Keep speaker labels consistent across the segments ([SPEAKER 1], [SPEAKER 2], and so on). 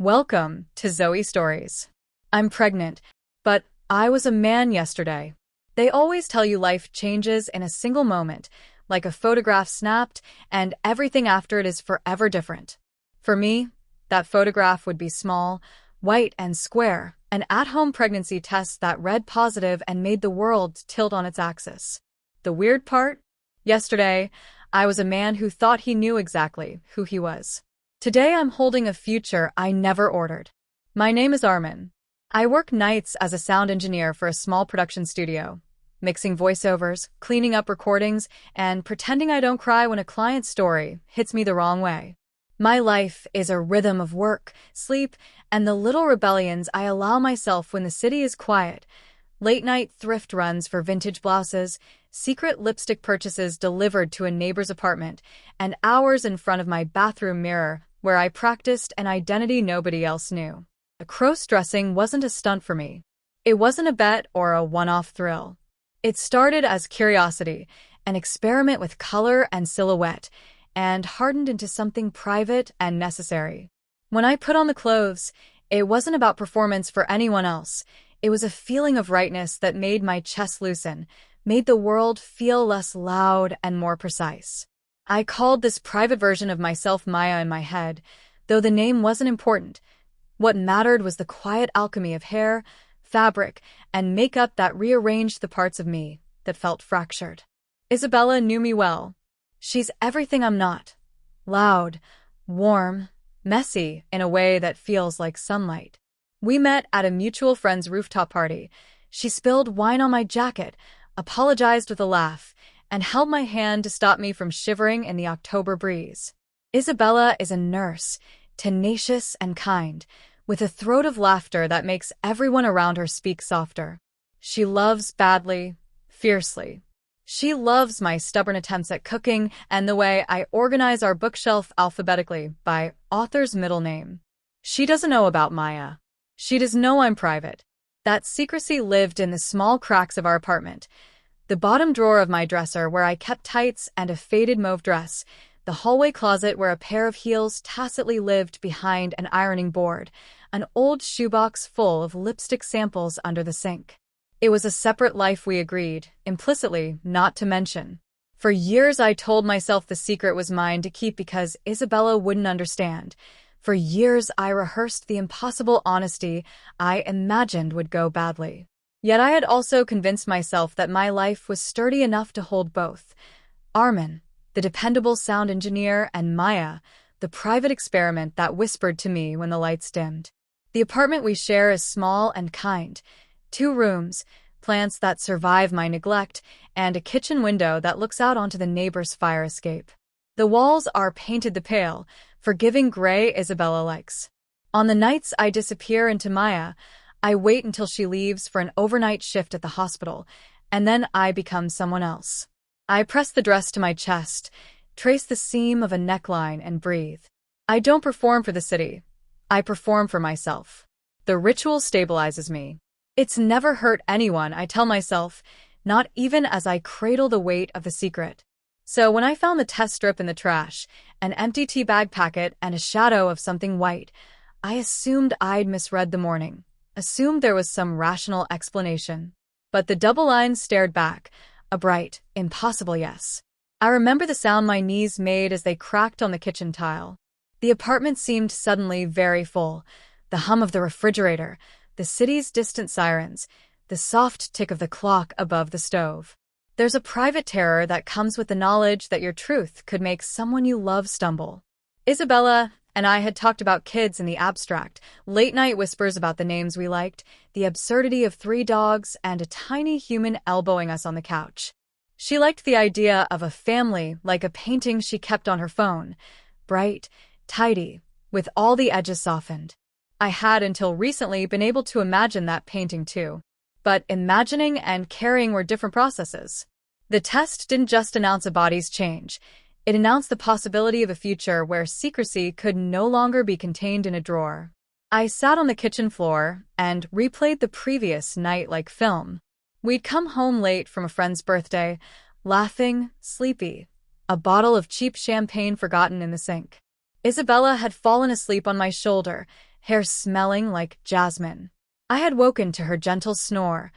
[SPEAKER 1] Welcome to Zoe Stories. I'm pregnant, but I was a man yesterday. They always tell you life changes in a single moment, like a photograph snapped, and everything after it is forever different. For me, that photograph would be small, white and square, an at-home pregnancy test that read positive and made the world tilt on its axis. The weird part? Yesterday, I was a man who thought he knew exactly who he was. Today I'm holding a future I never ordered. My name is Armin. I work nights as a sound engineer for a small production studio, mixing voiceovers, cleaning up recordings, and pretending I don't cry when a client's story hits me the wrong way. My life is a rhythm of work, sleep, and the little rebellions I allow myself when the city is quiet. Late-night thrift runs for vintage blouses, secret lipstick purchases delivered to a neighbor's apartment, and hours in front of my bathroom mirror where I practiced an identity nobody else knew. Crossdressing wasn't a stunt for me. It wasn't a bet or a one-off thrill. It started as curiosity, an experiment with color and silhouette, and hardened into something private and necessary. When I put on the clothes, it wasn't about performance for anyone else. It was a feeling of rightness that made my chest loosen, made the world feel less loud and more precise. I called this private version of myself Maya in my head, though the name wasn't important. What mattered was the quiet alchemy of hair, fabric, and makeup that rearranged the parts of me that felt fractured. Isabella knew me well. She's everything I'm not. Loud, warm, messy in a way that feels like sunlight. We met at a mutual friend's rooftop party. She spilled wine on my jacket, apologized with a laugh, and held my hand to stop me from shivering in the October breeze. Isabella is a nurse, tenacious and kind, with a throat of laughter that makes everyone around her speak softer. She loves badly, fiercely. She loves my stubborn attempts at cooking and the way I organize our bookshelf alphabetically by author's middle name. She doesn't know about Maya. She does know I'm private. That secrecy lived in the small cracks of our apartment. The bottom drawer of my dresser where I kept tights and a faded mauve dress, the hallway closet where a pair of heels tacitly lived behind an ironing board, an old shoebox full of lipstick samples under the sink. It was a separate life we agreed, implicitly, not to mention. For years I told myself the secret was mine to keep because Isabella wouldn't understand. For years I rehearsed the impossible honesty I imagined would go badly. Yet I had also convinced myself that my life was sturdy enough to hold both. Armin, the dependable sound engineer, and Maya, the private experiment that whispered to me when the lights dimmed. The apartment we share is small and kind. 2 rooms, plants that survive my neglect, and a kitchen window that looks out onto the neighbor's fire escape. The walls are painted the pale, forgiving gray Isabella likes. On the nights I disappear into Maya, I wait until she leaves for an overnight shift at the hospital, and then I become someone else. I press the dress to my chest, trace the seam of a neckline, and breathe. I don't perform for the city. I perform for myself. The ritual stabilizes me. It's never hurt anyone, I tell myself, not even as I cradle the weight of the secret. So when I found the test strip in the trash, an empty tea bag packet, and a shadow of something white, I assumed I'd misread the morning. Assumed there was some rational explanation. But the double lines stared back, a bright, impossible yes. I remember the sound my knees made as they cracked on the kitchen tile. The apartment seemed suddenly very full. The hum of the refrigerator, the city's distant sirens, the soft tick of the clock above the stove. There's a private terror that comes with the knowledge that your truth could make someone you love stumble. Isabella and I had talked about kids in the abstract, late-night whispers about the names we liked, the absurdity of 3 dogs, and a tiny human elbowing us on the couch. She liked the idea of a family like a painting she kept on her phone, bright, tidy, with all the edges softened. I had until recently been able to imagine that painting too. But imagining and carrying were different processes. The test didn't just announce a body's change. It announced the possibility of a future where secrecy could no longer be contained in a drawer. I sat on the kitchen floor and replayed the previous night like film. We'd come home late from a friend's birthday, laughing, sleepy, a bottle of cheap champagne forgotten in the sink. Isabella had fallen asleep on my shoulder, hair smelling like jasmine. I had woken to her gentle snore,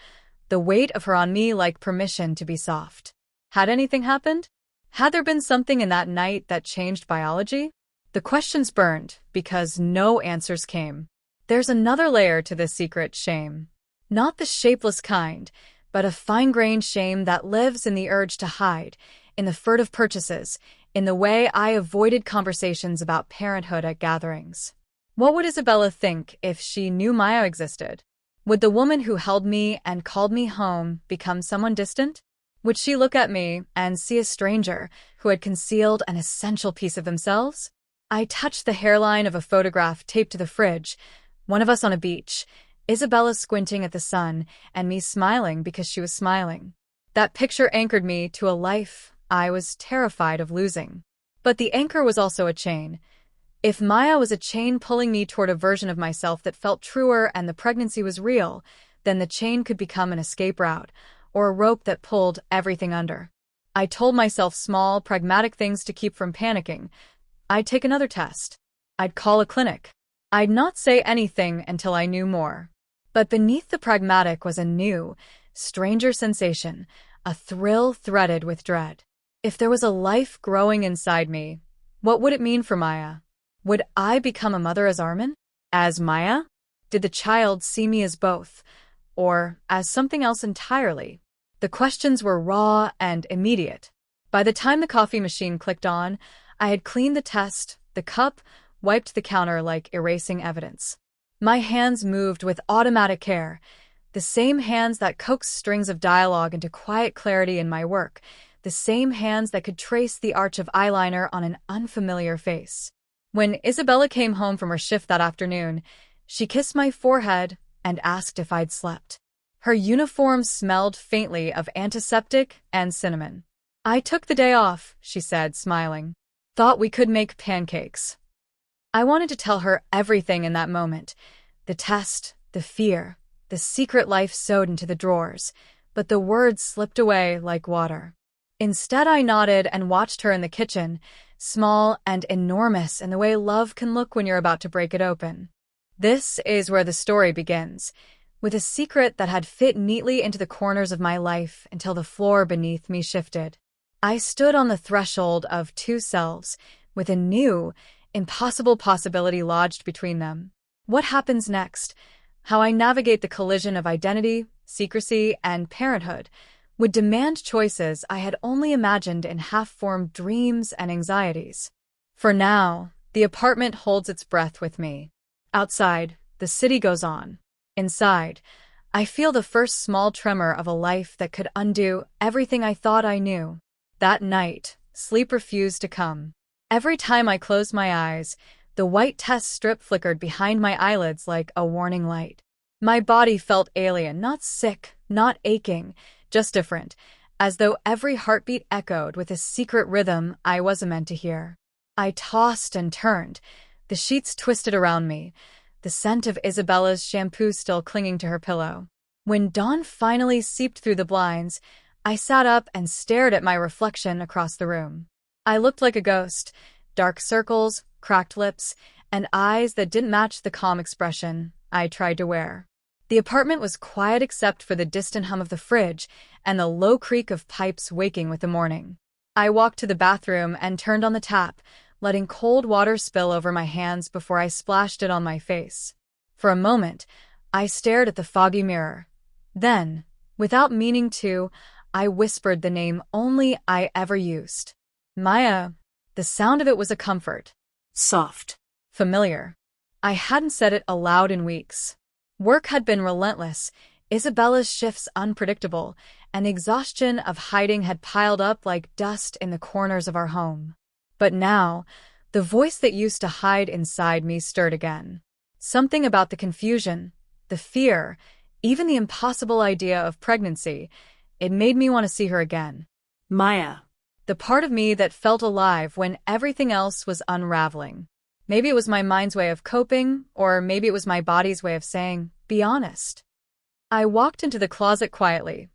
[SPEAKER 1] the weight of her on me like permission to be soft. Had anything happened? Had there been something in that night that changed biology? The questions burned because no answers came. There's another layer to this secret shame. Not the shapeless kind, but a fine-grained shame that lives in the urge to hide, in the furtive purchases, in the way I avoided conversations about parenthood at gatherings. What would Isabella think if she knew Maya existed? Would the woman who held me and called me home become someone distant? Would she look at me and see a stranger who had concealed an essential piece of themselves? I touched the hairline of a photograph taped to the fridge, one of us on a beach, Isabella squinting at the sun, and me smiling because she was smiling. That picture anchored me to a life I was terrified of losing. But the anchor was also a chain. If Maya was a chain pulling me toward a version of myself that felt truer and the pregnancy was real, then the chain could become an escape route, or a rope that pulled everything under. I told myself small, pragmatic things to keep from panicking. I'd take another test. I'd call a clinic. I'd not say anything until I knew more. But beneath the pragmatic was a new, stranger sensation, a thrill threaded with dread. If there was a life growing inside me, what would it mean for Maya? Would I become a mother as Armin? As Maya? Did the child see me as both, or as something else entirely? The questions were raw and immediate. By the time the coffee machine clicked on, I had cleaned the test, the cup, wiped the counter like erasing evidence. My hands moved with automatic care, the same hands that coaxed strings of dialogue into quiet clarity in my work, the same hands that could trace the arch of eyeliner on an unfamiliar face. When Isabella came home from her shift that afternoon, she kissed my forehead and asked if I'd slept. Her uniform smelled faintly of antiseptic and cinnamon. I took the day off, she said, smiling. Thought we could make pancakes. I wanted to tell her everything in that moment. The test, the fear, the secret life sewed into the drawers, but the words slipped away like water. Instead, I nodded and watched her in the kitchen, small and enormous in the way love can look when you're about to break it open. This is where the story begins, with a secret that had fit neatly into the corners of my life until the floor beneath me shifted. I stood on the threshold of two selves, with a new, impossible possibility lodged between them. What happens next? How I navigate the collision of identity, secrecy, and parenthood would demand choices I had only imagined in half-formed dreams and anxieties. For now, the apartment holds its breath with me. Outside, the city goes on. Inside, I feel the first small tremor of a life that could undo everything I thought I knew. That night, sleep refused to come. Every time I closed my eyes, the white test strip flickered behind my eyelids like a warning light. My body felt alien, not sick, not aching, just different, as though every heartbeat echoed with a secret rhythm I wasn't meant to hear. I tossed and turned, the sheets twisted around me, the scent of Isabella's shampoo still clinging to her pillow. When dawn finally seeped through the blinds, I sat up and stared at my reflection across the room. I looked like a ghost, dark circles, cracked lips, and eyes that didn't match the calm expression I tried to wear. The apartment was quiet except for the distant hum of the fridge and the low creak of pipes waking with the morning. I walked to the bathroom and turned on the tap, letting cold water spill over my hands before I splashed it on my face. For a moment, I stared at the foggy mirror. Then, without meaning to, I whispered the name only I ever used. Maya. The sound of it was a comfort. Soft. Familiar. I hadn't said it aloud in weeks. Work had been relentless, Isabella's shifts unpredictable, and the exhaustion of hiding had piled up like dust in the corners of our home. But now, the voice that used to hide inside me stirred again. Something about the confusion, the fear, even the impossible idea of pregnancy, it made me want to see her again. Maya. The part of me that felt alive when everything else was unraveling. Maybe it was my mind's way of coping, or maybe it was my body's way of saying, be honest. I walked into the closet quietly,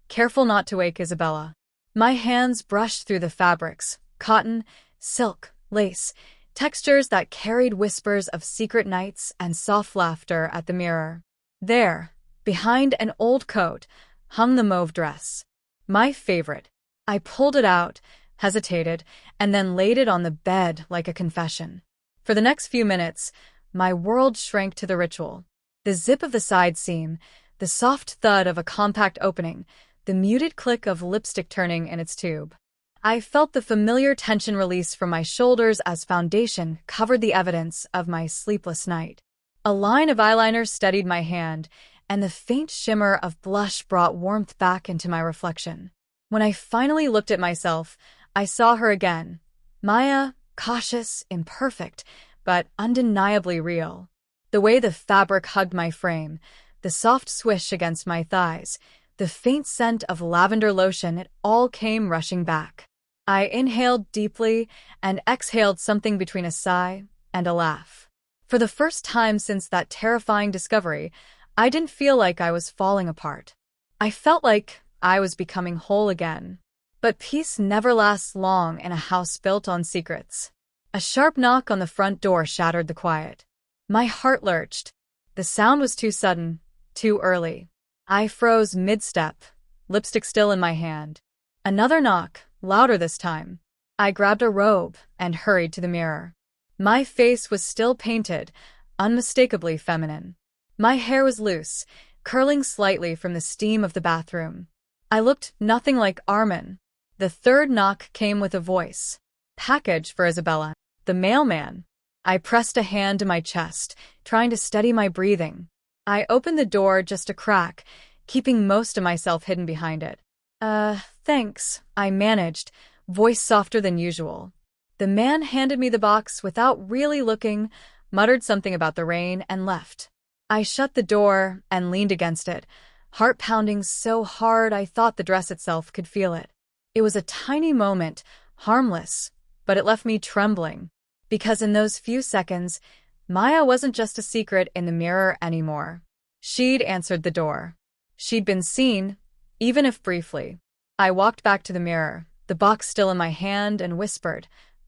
[SPEAKER 1] careful not to wake Isabella. My hands brushed through the fabrics, cotton, silk, lace, textures that carried whispers of secret nights and soft laughter at the mirror. There, behind an old coat, hung the mauve dress. My favorite. I pulled it out, hesitated, and then laid it on the bed like a confession. For the next few minutes, my world shrank to the ritual. The zip of the side seam, the soft thud of a compact opening, the muted click of lipstick turning in its tube. I felt the familiar tension release from my shoulders as foundation covered the evidence of my sleepless night. A line of eyeliner steadied my hand, and the faint shimmer of blush brought warmth back into my reflection. When I finally looked at myself, I saw her again. Maya, cautious, imperfect, but undeniably real. The way the fabric hugged my frame, the soft swish against my thighs, the faint scent of lavender lotion, it all came rushing back. I inhaled deeply and exhaled something between a sigh and a laugh. For the first time since that terrifying discovery, I didn't feel like I was falling apart. I felt like I was becoming whole again. But peace never lasts long in a house built on secrets. A sharp knock on the front door shattered the quiet. My heart lurched. The sound was too sudden, too early. I froze mid-step, lipstick still in my hand. Another knock, louder this time. I grabbed a robe and hurried to the mirror. My face was still painted, unmistakably feminine. My hair was loose, curling slightly from the steam of the bathroom. I looked nothing like Armin. The third knock came with a voice. Package for Isabella. The mailman. I pressed a hand to my chest, trying to steady my breathing. I opened the door just a crack, keeping most of myself hidden behind it. Thanks, I managed, voice softer than usual. The man handed me the box without really looking, muttered something about the rain, and left. I shut the door and leaned against it, heart pounding so hard I thought the dress itself could feel it. It was a tiny moment, harmless, but it left me trembling. Because in those few seconds, Maya wasn't just a secret in the mirror anymore. She'd answered the door. She'd been seen, even if briefly. I walked back to the mirror, the box still in my hand, and whispered,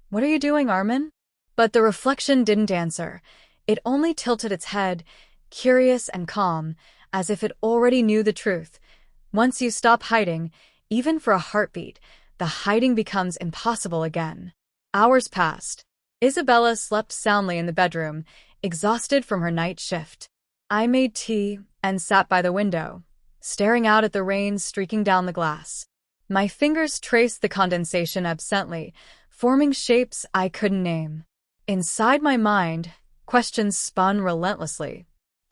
[SPEAKER 1] "What are you doing, Armin?" But the reflection didn't answer. It only tilted its head, curious and calm, as if it already knew the truth. Once you stop hiding, even for a heartbeat, the hiding becomes impossible again. Hours passed. Isabella slept soundly in the bedroom, exhausted from her night shift. I made tea and sat by the window, staring out at the rain streaking down the glass. My fingers traced the condensation absently, forming shapes I couldn't name. Inside my mind, questions spun relentlessly.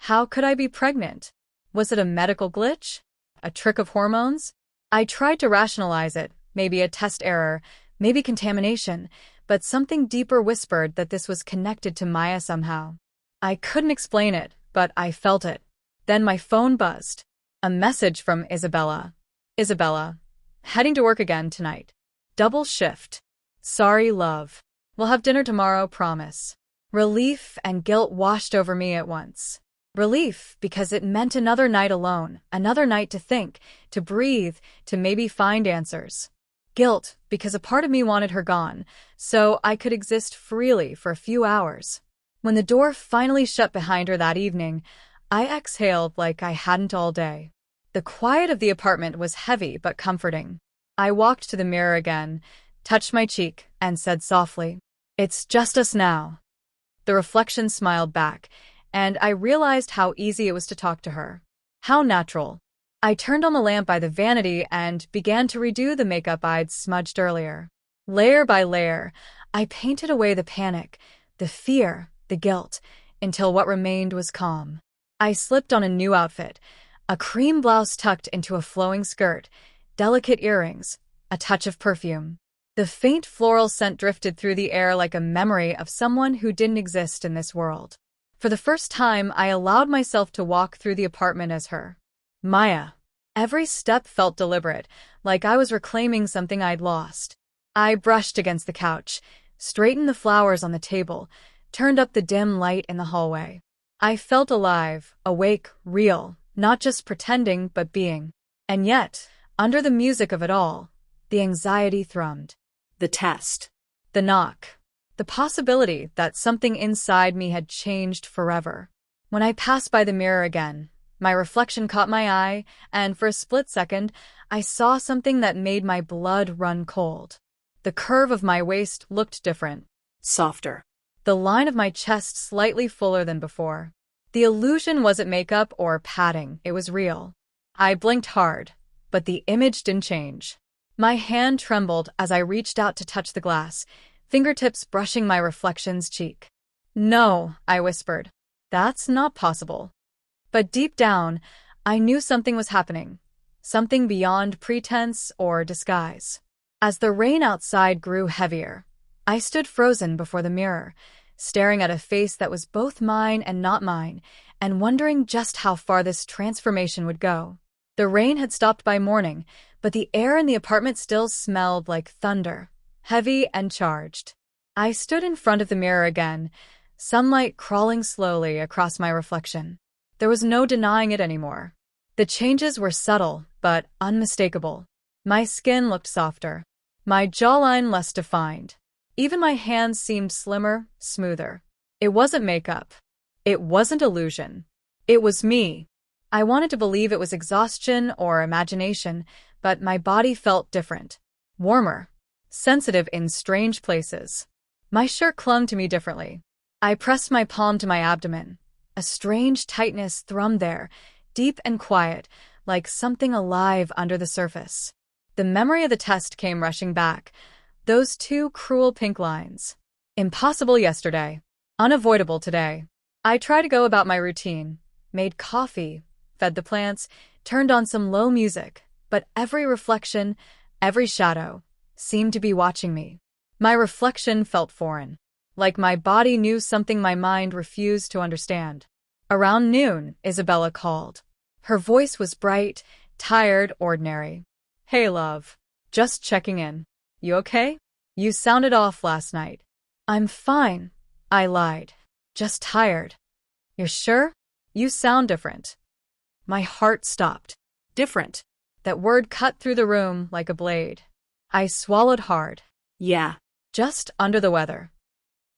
[SPEAKER 1] How could I be pregnant? Was it a medical glitch? A trick of hormones? I tried to rationalize it, maybe a test error, maybe contamination, but something deeper whispered that this was connected to Maya somehow. I couldn't explain it, but I felt it. Then my phone buzzed. A message from Isabella. Isabella. Heading to work again tonight. Double shift. Sorry, love. We'll have dinner tomorrow, promise. Relief and guilt washed over me at once. Relief, because it meant another night alone, another night to think, to breathe, to maybe find answers. Guilt, because a part of me wanted her gone, so I could exist freely for a few hours. When the door finally shut behind her that evening, I exhaled like I hadn't all day. The quiet of the apartment was heavy but comforting. I walked to the mirror again, touched my cheek, and said softly, "It's just us now." The reflection smiled back, and I realized how easy it was to talk to her. How natural. I turned on the lamp by the vanity and began to redo the makeup I'd smudged earlier. Layer by layer, I painted away the panic, the fear, the guilt, until what remained was calm. I slipped on a new outfit, a cream blouse tucked into a flowing skirt, delicate earrings, a touch of perfume. The faint floral scent drifted through the air like a memory of someone who didn't exist in this world. For the first time, I allowed myself to walk through the apartment as her. Maya. Every step felt deliberate, like I was reclaiming something I'd lost. I brushed against the couch, straightened the flowers on the table, turned up the dim light in the hallway. I felt alive, awake, real, not just pretending but being. And yet, under the music of it all, the anxiety thrummed. The test. The knock. The possibility that something inside me had changed forever. When I passed by the mirror again, my reflection caught my eye, and for a split second, I saw something that made my blood run cold. The curve of my waist looked different. Softer. The line of my chest slightly fuller than before. The illusion wasn't makeup or padding, it was real. I blinked hard, but the image didn't change. My hand trembled as I reached out to touch the glass, fingertips brushing my reflection's cheek. "No," I whispered. "That's not possible." But deep down, I knew something was happening. Something beyond pretense or disguise. As the rain outside grew heavier, I stood frozen before the mirror, staring at a face that was both mine and not mine, and wondering just how far this transformation would go. The rain had stopped by morning, but the air in the apartment still smelled like thunder, heavy and charged. I stood in front of the mirror again, sunlight crawling slowly across my reflection. There was no denying it anymore. The changes were subtle, but unmistakable. My skin looked softer, my jawline less defined. Even my hands seemed slimmer, smoother. It wasn't makeup. It wasn't illusion. It was me. I wanted to believe it was exhaustion or imagination, but my body felt different. Warmer. Sensitive in strange places. My shirt clung to me differently. I pressed my palm to my abdomen. A strange tightness thrummed there, deep and quiet, like something alive under the surface. The memory of the test came rushing back. Those two cruel pink lines. Impossible yesterday. Unavoidable today. I tried to go about my routine. Made coffee, fed the plants, turned on some low music, but every reflection, every shadow, seemed to be watching me. My reflection felt foreign. Like my body knew something my mind refused to understand. Around noon, Isabella called. Her voice was bright, tired, ordinary. "Hey, love. Just checking in. You okay? You sounded off last night." "I'm fine," I lied. "Just tired." "You're sure? You sound different." My heart stopped. Different. That word cut through the room like a blade. I swallowed hard. "Yeah, just under the weather."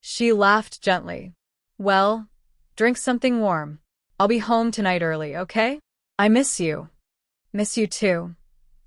[SPEAKER 1] She laughed gently. "Well, drink something warm. I'll be home tonight early, okay? I miss you." "Miss you too,"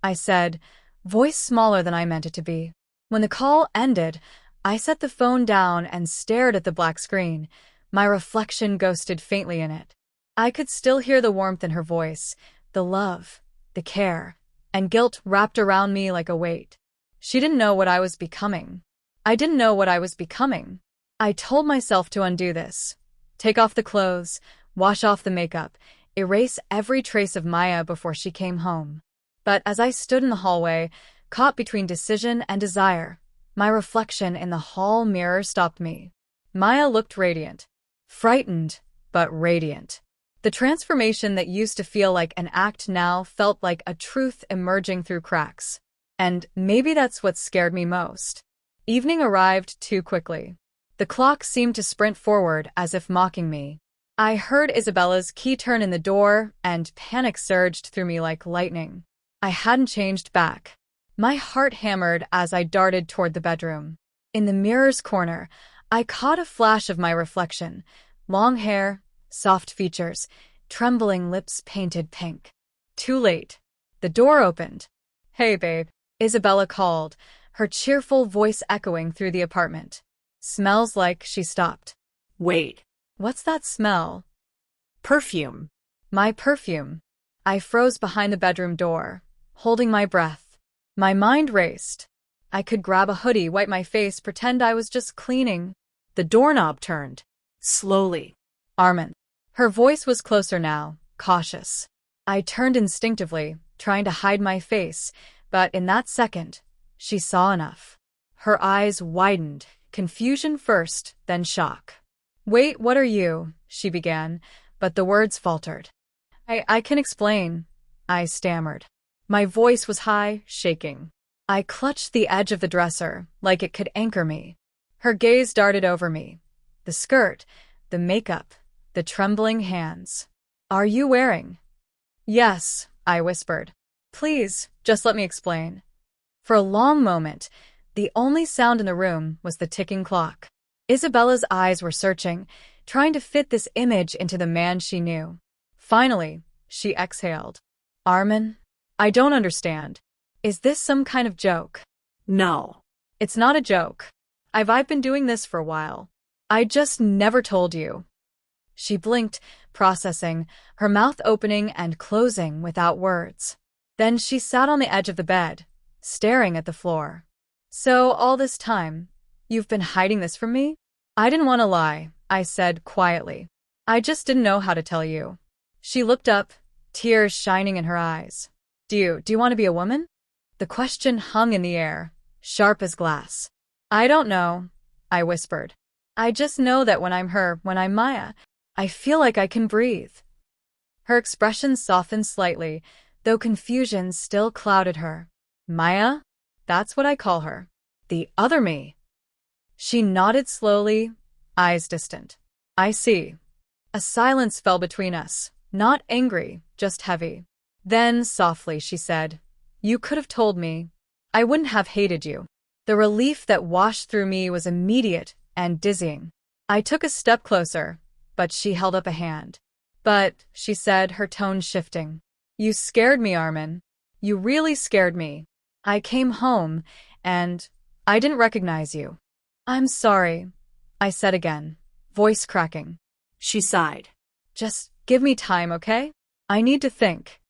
[SPEAKER 1] I said, voice smaller than I meant it to be. When the call ended, I set the phone down and stared at the black screen. My reflection ghosted faintly in it. I could still hear the warmth in her voice, the love, the care, and guilt wrapped around me like a weight. She didn't know what I was becoming. I didn't know what I was becoming. I told myself to undo this. Take off the clothes, wash off the makeup, erase every trace of Maya before she came home. But as I stood in the hallway, caught between decision and desire, my reflection in the hall mirror stopped me. Maya looked radiant. Frightened, but radiant. The transformation that used to feel like an act now felt like a truth emerging through cracks. And maybe that's what scared me most. Evening arrived too quickly. The clock seemed to sprint forward as if mocking me. I heard Isabella's key turn in the door, and panic surged through me like lightning. I hadn't changed back. My heart hammered as I darted toward the bedroom. In the mirror's corner, I caught a flash of my reflection. Long hair, soft features, trembling lips painted pink. Too late. The door opened. "Hey, babe," Isabella called, her cheerful voice echoing through the apartment. "Smells like," she stopped. "Wait. What's that smell?" "Perfume." My perfume. I froze behind the bedroom door, holding my breath. My mind raced. I could grab a hoodie, wipe my face, pretend I was just cleaning. The doorknob turned. Slowly. "Armin." Her voice was closer now, cautious. I turned instinctively, trying to hide my face, but in that second, she saw enough. Her eyes widened, confusion first, then shock. "Wait, what are you?" she began, but the words faltered. I can explain," I stammered. My voice was high, shaking. I clutched the edge of the dresser, like it could anchor me. Her gaze darted over me. The skirt, the makeup, the trembling hands. "Are you wearing?" "Yes," I whispered. "Please, just let me explain." For a long moment, the only sound in the room was the ticking clock. Isabella's eyes were searching, trying to fit this image into the man she knew. Finally, she exhaled. Armin? I don't understand. Is this some kind of joke?
[SPEAKER 2] No.
[SPEAKER 1] It's not a joke. I've been doing this for a while. I just never told you. She blinked, processing, her mouth opening and closing without words. Then she sat on the edge of the bed, staring at the floor. So all this time, you've been hiding this from me? I didn't want to lie, I said quietly. I just didn't know how to tell you. She looked up, tears shining in her eyes. Do you want to be a woman? The question hung in the air, sharp as glass. I don't know, I whispered. I just know that when I'm Maya, I feel like I can breathe. Her expression softened slightly, though confusion still clouded her. Maya? That's what I call her. The other me. She nodded slowly, eyes distant. I see. A silence fell between us, not angry, just heavy. Then, softly, she said, You could have told me. I wouldn't have hated you. The relief that washed through me was immediate and dizzying. I took a step closer, but she held up a hand. But, she said, her tone shifting. You scared me, Armin. You really scared me. I came home, and I didn't recognize you. I'm sorry, I said again, voice cracking.
[SPEAKER 2] She sighed.
[SPEAKER 1] Just give me time, okay? I need to think.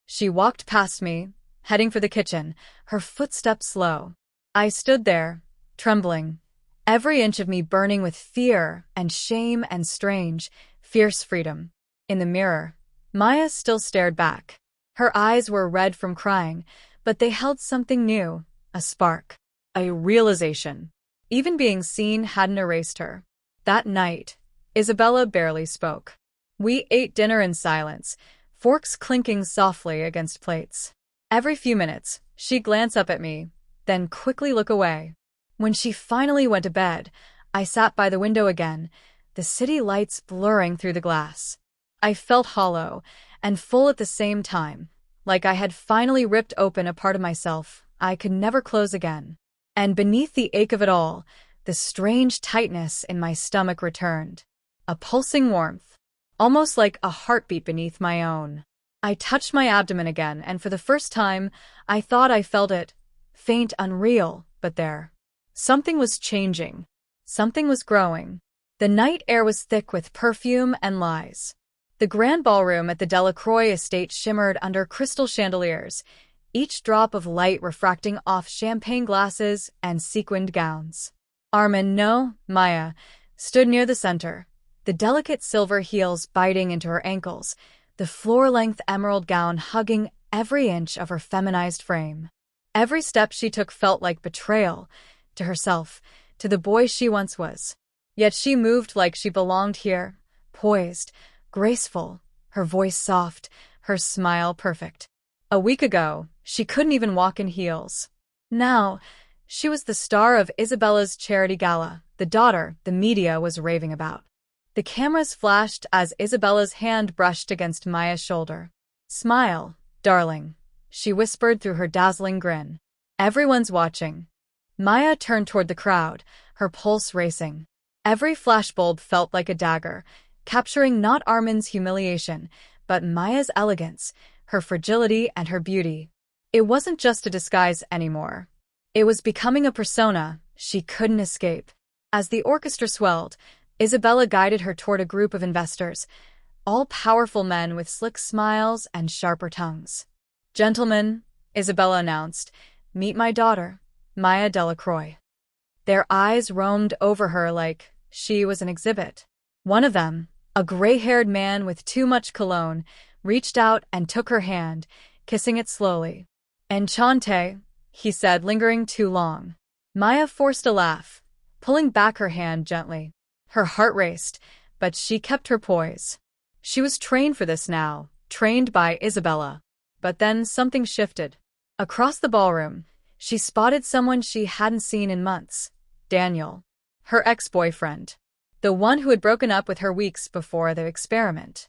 [SPEAKER 1] She walked past me, heading for the kitchen, her footsteps slow. I stood there, trembling, every inch of me burning with fear and shame and strange, fierce freedom. In the mirror, Maya still stared back. Her eyes were red from crying, but they held something new, a spark, a realization. Even being seen hadn't erased her. That night, Isabella barely spoke. We ate dinner in silence, forks clinking softly against plates. Every few minutes, she'd glance up at me, then quickly look away. When she finally went to bed, I sat by the window again, the city lights blurring through the glass. I felt hollow and full at the same time, like I had finally ripped open a part of myself I could never close again. And beneath the ache of it all, the strange tightness in my stomach returned. A pulsing warmth, almost like a heartbeat beneath my own. I touched my abdomen again, and for the first time, I thought I felt it. Faint, unreal, but there. Something was changing. Something was growing. The night air was thick with perfume and lies. The grand ballroom at the Delacroix estate shimmered under crystal chandeliers, each drop of light refracting off champagne glasses and sequined gowns. Armin, no, Maya, stood near the center, the delicate silver heels biting into her ankles, the floor-length emerald gown hugging every inch of her feminized frame. Every step she took felt like betrayal, to herself, to the boy she once was. Yet she moved like she belonged here, poised, graceful, her voice soft, her smile perfect. A week ago, she couldn't even walk in heels. Now, she was the star of Isabella's charity gala, the daughter the media was raving about. The cameras flashed as Isabella's hand brushed against Maya's shoulder. Smile, darling, she whispered through her dazzling grin. Everyone's watching. Maya turned toward the crowd, her pulse racing. Every flashbulb felt like a dagger, capturing not Armin's humiliation, but Maya's elegance, her fragility and her beauty. It wasn't just a disguise anymore. It was becoming a persona she couldn't escape. As the orchestra swelled, Isabella guided her toward a group of investors, all powerful men with slick smiles and sharper tongues. Gentlemen, Isabella announced, meet my daughter, Maya Delacroix. Their eyes roamed over her like she was an exhibit. One of them, a gray-haired man with too much cologne, reached out and took her hand, kissing it slowly. Enchante, he said, lingering too long. Maya forced a laugh, pulling back her hand gently. Her heart raced, but she kept her poise. She was trained for this now, trained by Isabella. But then something shifted. Across the ballroom, she spotted someone she hadn't seen in months. Daniel. Her ex-boyfriend. The one who had broken up with her weeks before the experiment.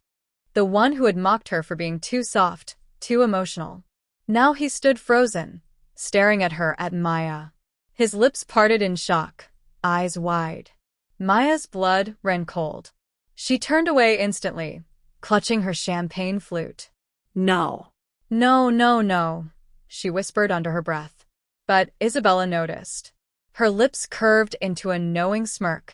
[SPEAKER 1] The one who had mocked her for being too soft, too emotional. Now he stood frozen, staring at her, at Maya. His lips parted in shock, eyes wide. Maya's blood ran cold. She turned away instantly, clutching her champagne flute.
[SPEAKER 2] No.
[SPEAKER 1] No, no, no, she whispered under her breath. But Isabella noticed. Her lips curved into a knowing smirk.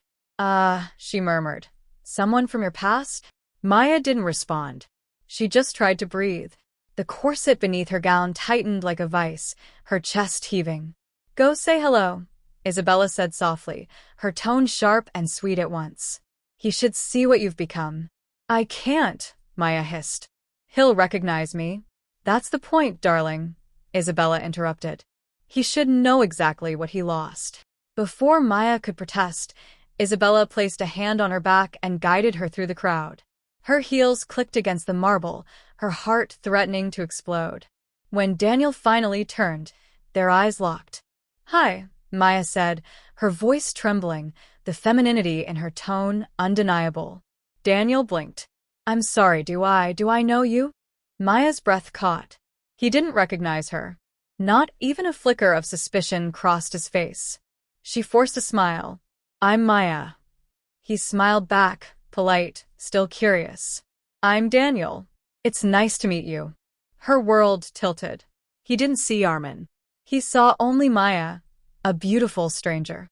[SPEAKER 1] She murmured. Someone from your past? Maya didn't respond. She just tried to breathe. The corset beneath her gown tightened like a vice, her chest heaving. Go say hello, Isabella said softly, her tone sharp and sweet at once. He should see what you've become. I can't, Maya hissed. He'll recognize me. That's the point, darling, Isabella interrupted. He should know exactly what he lost. Before Maya could protest, Isabella placed a hand on her back and guided her through the crowd. Her heels clicked against the marble, her heart threatening to explode. When Daniel finally turned, their eyes locked. Hi, Maya said, her voice trembling, the femininity in her tone undeniable. Daniel blinked. I'm sorry, do I know you? Maya's breath caught. He didn't recognize her. Not even a flicker of suspicion crossed his face. She forced a smile. I'm Maya. He smiled back, polite, still curious. I'm Daniel. It's nice to meet you. Her world tilted. He didn't see Armin. He saw only Maya, a beautiful stranger.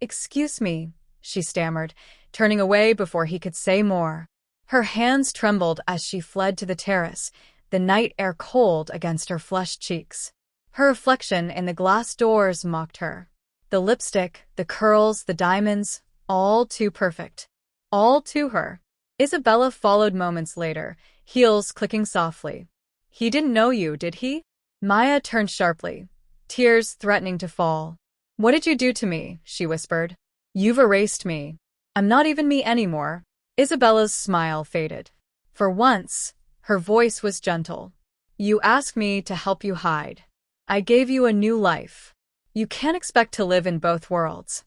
[SPEAKER 1] Excuse me, she stammered, turning away before he could say more. Her hands trembled as she fled to the terrace, the night air cold against her flushed cheeks. Her reflection in the glass doors mocked her. The lipstick, the curls, the diamonds, all too perfect. All to her. Isabella followed moments later, heels clicking softly. He didn't know you, did he? Maya turned sharply, tears threatening to fall. What did you do to me? She whispered. You've erased me. I'm not even me anymore. Isabella's smile faded. For once, her voice was gentle. You asked me to help you hide. I gave you a new life. You can't expect to live in both worlds.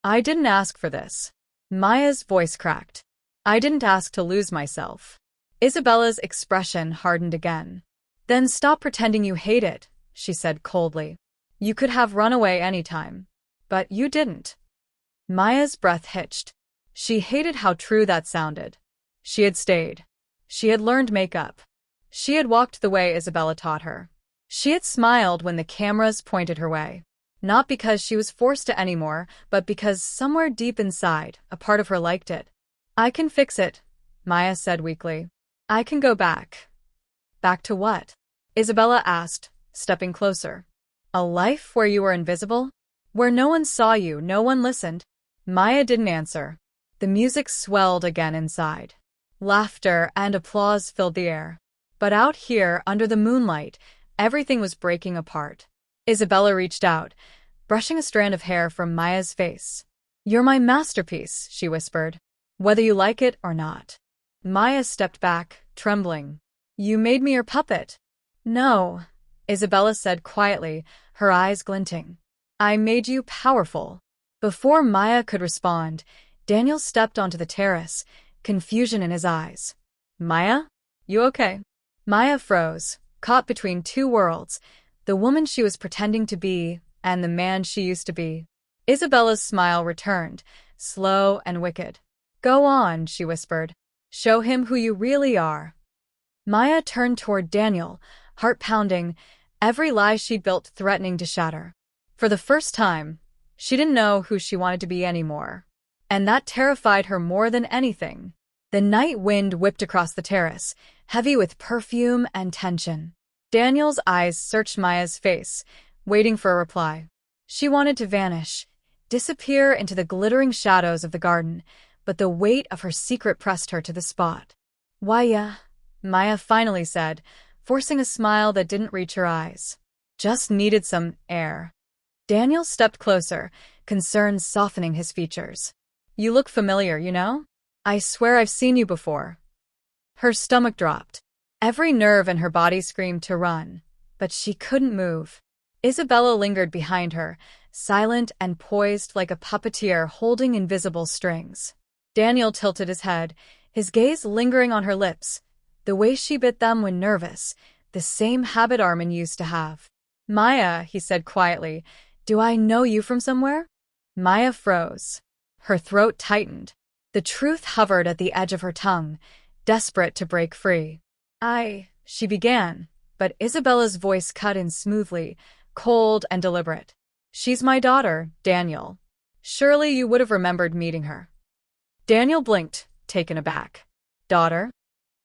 [SPEAKER 1] I didn't ask for this. Maya's voice cracked. I didn't ask to lose myself. Isabella's expression hardened again. Then stop pretending you hate it, she said coldly. You could have run away anytime. But you didn't. Maya's breath hitched. She hated how true that sounded. She had stayed. She had learned makeup. She had walked the way Isabella taught her. She had smiled when the cameras pointed her way. Not because she was forced to anymore, but because somewhere deep inside, a part of her liked it. I can fix it, Maya said weakly. I can go back. Back to what? Isabella asked, stepping closer. A life where you were invisible? Where no one saw you, no one listened? Maya didn't answer. The music swelled again inside. Laughter and applause filled the air. But out here, under the moonlight, everything was breaking apart. Isabella reached out, brushing a strand of hair from Maya's face. You're my masterpiece, she whispered. Whether you like it or not. Maya stepped back, trembling. You made me your puppet. No, Isabella said quietly, her eyes glinting. I made you powerful. Before Maya could respond, Daniel stepped onto the terrace, confusion in his eyes. Maya? You okay? Maya froze, caught between two worlds, the woman she was pretending to be and the man she used to be. Isabella's smile returned, slow and wicked. Go on, she whispered. Show him who you really are. Maya turned toward Daniel, heart pounding, every lie she'd built threatening to shatter. For the first time, she didn't know who she wanted to be anymore. And that terrified her more than anything. The night wind whipped across the terrace, heavy with perfume and tension. Daniel's eyes searched Maya's face, waiting for a reply. She wanted to vanish, disappear into the glittering shadows of the garden, but the weight of her secret pressed her to the spot. Why, Maya finally said, forcing a smile that didn't reach her eyes. Just needed some air. Daniel stepped closer, concern softening his features. You look familiar, you know? I swear I've seen you before. Her stomach dropped. Every nerve in her body screamed to run, but she couldn't move. Isabella lingered behind her, silent and poised like a puppeteer holding invisible strings. Daniel tilted his head, his gaze lingering on her lips, the way she bit them when nervous, the same habit Armin used to have. Maya, he said quietly, do I know you from somewhere? Maya froze. Her throat tightened. The truth hovered at the edge of her tongue, desperate to break free. She began, but Isabella's voice cut in smoothly, cold and deliberate. She's my daughter, Daniel. Surely you would have remembered meeting her. Daniel blinked, taken aback. Daughter?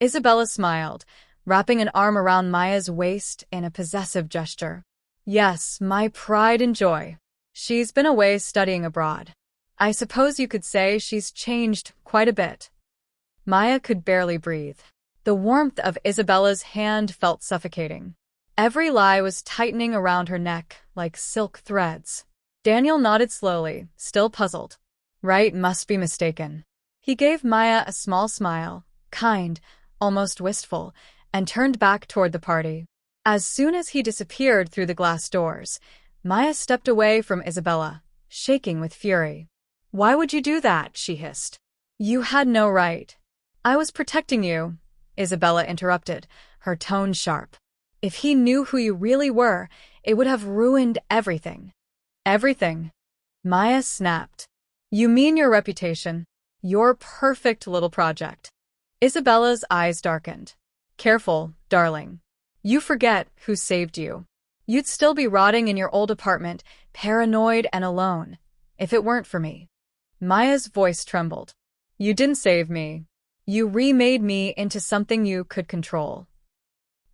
[SPEAKER 1] Isabella smiled, wrapping an arm around Maya's waist in a possessive gesture. Yes, my pride and joy. She's been away studying abroad. I suppose you could say she's changed quite a bit. Maya could barely breathe. The warmth of Isabella's hand felt suffocating. Every lie was tightening around her neck like silk threads. Daniel nodded slowly, still puzzled. Right must be mistaken. He gave Maya a small smile, kind, almost wistful, and turned back toward the party. As soon as he disappeared through the glass doors, Maya stepped away from Isabella, shaking with fury. Why would you do that? She hissed. You had no right. I was protecting you, Isabella interrupted, her tone sharp. If he knew who you really were, it would have ruined everything. Everything? Maya snapped. You mean your reputation? Your perfect little project. Isabella's eyes darkened. Careful, darling. You forget who saved you. You'd still be rotting in your old apartment, paranoid and alone, if it weren't for me. Maya's voice trembled. You didn't save me. You remade me into something you could control.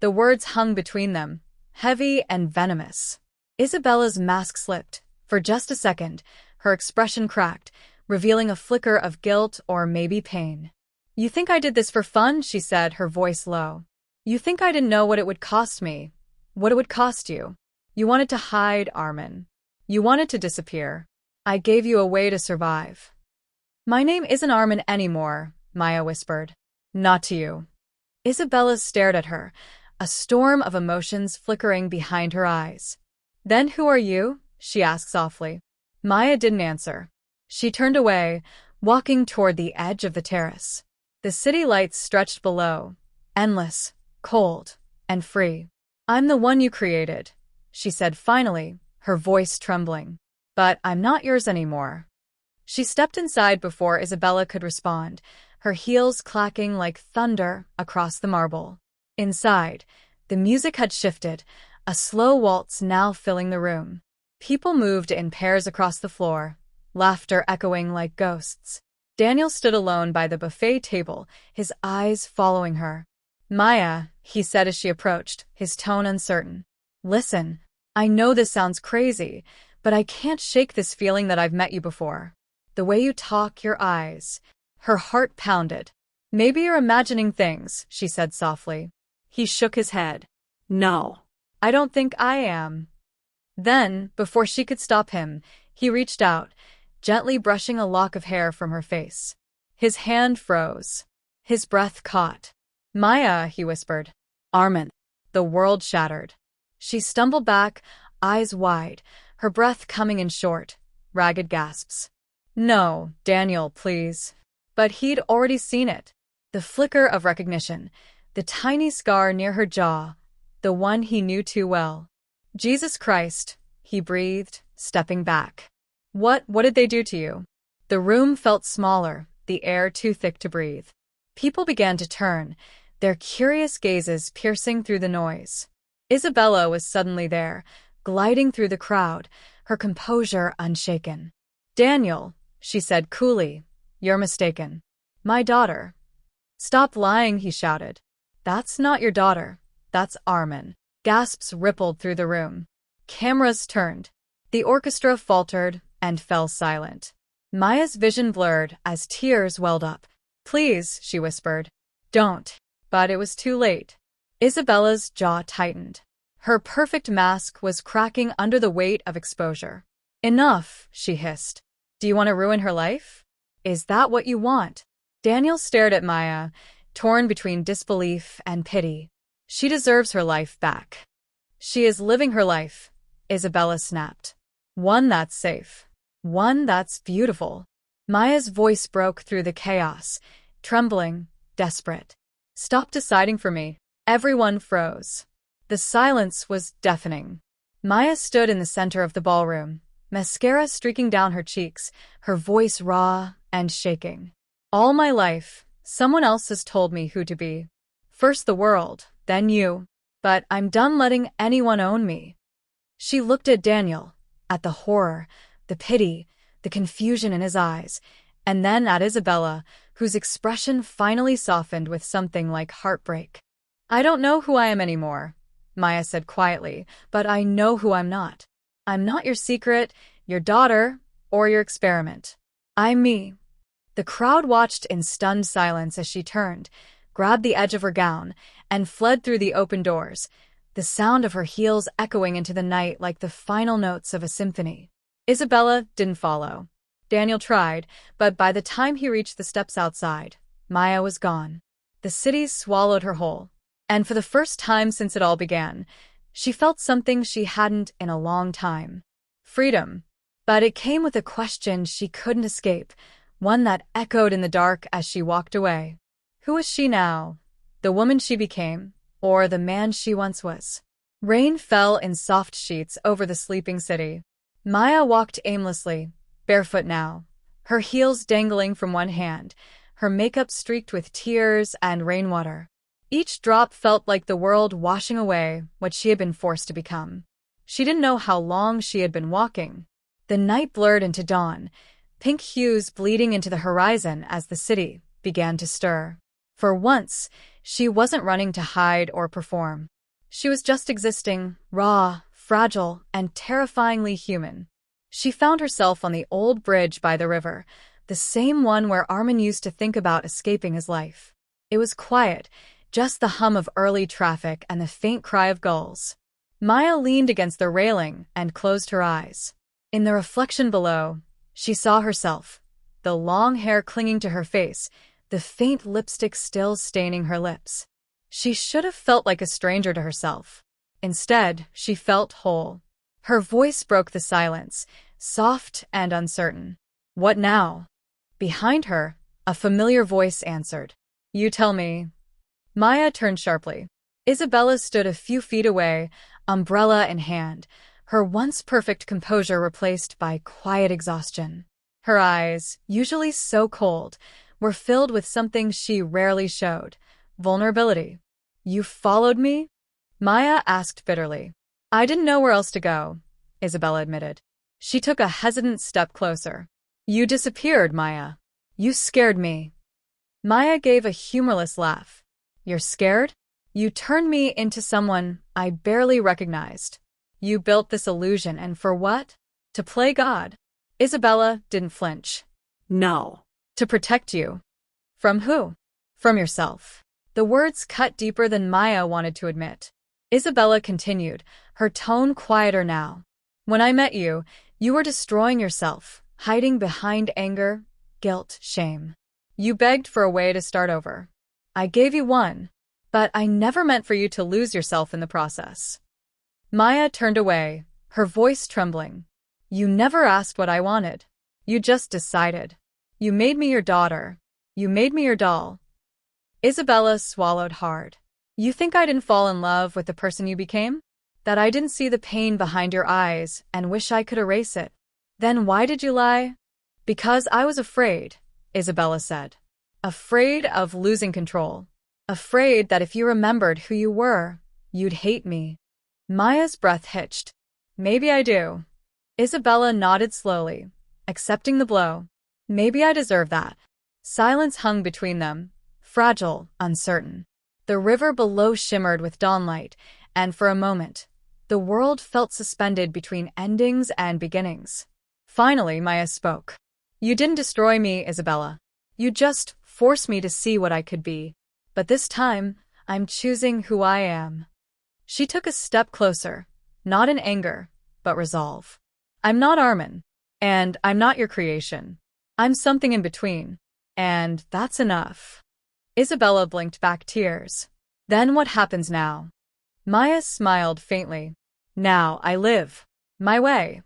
[SPEAKER 1] The words hung between them, heavy and venomous. Isabella's mask slipped. For just a second, her expression cracked, revealing a flicker of guilt or maybe pain. You think I did this for fun? She said, her voice low. You think I didn't know what it would cost me? What it would cost you? You wanted to hide, Armin. You wanted to disappear. I gave you a way to survive. My name isn't Armin anymore, Maya whispered. Not to you. Isabella stared at her, a storm of emotions flickering behind her eyes. Then who are you? She asked softly. Maya didn't answer. She turned away, walking toward the edge of the terrace. The city lights stretched below, endless, cold, and free. I'm the one you created, she said finally, her voice trembling. But I'm not yours anymore. She stepped inside before Isabella could respond, her heels clacking like thunder across the marble. Inside, the music had shifted, a slow waltz now filling the room. People moved in pairs across the floor, laughter echoing like ghosts. Daniel stood alone by the buffet table, his eyes following her. Maya, he said as she approached, his tone uncertain. Listen, I know this sounds crazy, but I can't shake this feeling that I've met you before. The way you talk, your eyes. Her heart pounded. Maybe you're imagining things, she said softly. He shook his head. No. I don't think I am. Then, before she could stop him, he reached out, gently brushing a lock of hair from her face. His hand froze. His breath caught. Maya, he whispered. Armin. The world shattered. She stumbled back, eyes wide, her breath coming in short, ragged gasps. No, Daniel, please. But he'd already seen it. The flicker of recognition, the tiny scar near her jaw, the one he knew too well. Jesus Christ, he breathed, stepping back. What did they do to you? The room felt smaller, the air too thick to breathe. People began to turn, their curious gazes piercing through the noise. Isabella was suddenly there, gliding through the crowd, her composure unshaken. Daniel, she said coolly, you're mistaken. My daughter. Stop lying, he shouted. That's not your daughter. That's Armin. Gasps rippled through the room. Cameras turned. The orchestra faltered and fell silent. Maya's vision blurred as tears welled up. Please, she whispered. Don't. But it was too late. Isabella's jaw tightened. Her perfect mask was cracking under the weight of exposure. Enough, she hissed. Do you want to ruin her life? Is that what you want? Daniel stared at Maya, torn between disbelief and pity. She deserves her life back. She is living her life, Isabella snapped. One that's safe. One that's beautiful. Maya's voice broke through the chaos, trembling, desperate. Stop deciding for me. Everyone froze. The silence was deafening. Maya stood in the center of the ballroom, mascara streaking down her cheeks, her voice raw and shaking. All my life, someone else has told me who to be. First the world, then you. But I'm done letting anyone own me. She looked at Daniel, at the horror, the pity, the confusion in his eyes, and then at Isabella, whose expression finally softened with something like heartbreak. I don't know who I am anymore, Maya said quietly, but I know who I'm not. I'm not your secret, your daughter, or your experiment. I'm me. The crowd watched in stunned silence as she turned, grabbed the edge of her gown, and fled through the open doors, the sound of her heels echoing into the night like the final notes of a symphony. Isabella didn't follow. Daniel tried, but by the time he reached the steps outside, Maya was gone. The city swallowed her whole. And for the first time since it all began, she felt something she hadn't in a long time. Freedom. But it came with a question she couldn't escape, one that echoed in the dark as she walked away. Who is she now? The woman she became, or the man she once was? Rain fell in soft sheets over the sleeping city. Maya walked aimlessly, barefoot now, her heels dangling from one hand, her makeup streaked with tears and rainwater. Each drop felt like the world washing away what she had been forced to become. She didn't know how long she had been walking. The night blurred into dawn, pink hues bleeding into the horizon as the city began to stir. For once, she wasn't running to hide or perform. She was just existing, raw, fragile, and terrifyingly human. She found herself on the old bridge by the river, the same one where Armin used to think about escaping his life. It was quiet, just the hum of early traffic and the faint cry of gulls. Maya leaned against the railing and closed her eyes. In the reflection below, she saw herself, the long hair clinging to her face, the faint lipstick still staining her lips. She should have felt like a stranger to herself. Instead, she felt whole. Her voice broke the silence, soft and uncertain. What now? Behind her, a familiar voice answered. You tell me. Maya turned sharply. Isabella stood a few feet away, umbrella in hand, her once perfect composure replaced by quiet exhaustion. Her eyes, usually so cold, were filled with something she rarely showed, vulnerability. You followed me? Maya asked bitterly. I didn't know where else to go, Isabella admitted. She took a hesitant step closer. You disappeared, Maya. You scared me. Maya gave a humorless laugh. You're scared? You turned me into someone I barely recognized. You built this illusion, and for what? To play God. Isabella didn't flinch.
[SPEAKER 2] No.
[SPEAKER 1] To protect you. From who? From yourself. The words cut deeper than Maya wanted to admit. Isabella continued, her tone quieter now. When I met you, you were destroying yourself, hiding behind anger, guilt, shame. You begged for a way to start over. I gave you one, but I never meant for you to lose yourself in the process. Maya turned away, her voice trembling. You never asked what I wanted. You just decided. You made me your daughter. You made me your doll. Isabella swallowed hard. You think I didn't fall in love with the person you became? That I didn't see the pain behind your eyes and wish I could erase it? Then why did you lie? Because I was afraid, Isabella said. Afraid of losing control. Afraid that if you remembered who you were, you'd hate me. Maya's breath hitched. Maybe I do. Isabella nodded slowly, accepting the blow. Maybe I deserve that. Silence hung between them, fragile, uncertain. The river below shimmered with dawnlight, and for a moment, the world felt suspended between endings and beginnings. Finally, Maya spoke. You didn't destroy me, Isabella. You just forced me to see what I could be. But this time, I'm choosing who I am. She took a step closer, not in anger, but resolve. I'm not Armin, and I'm not your creation. I'm something in between, and that's enough. Isabella blinked back tears. Then what happens now? Maya smiled faintly. Now I live. My way.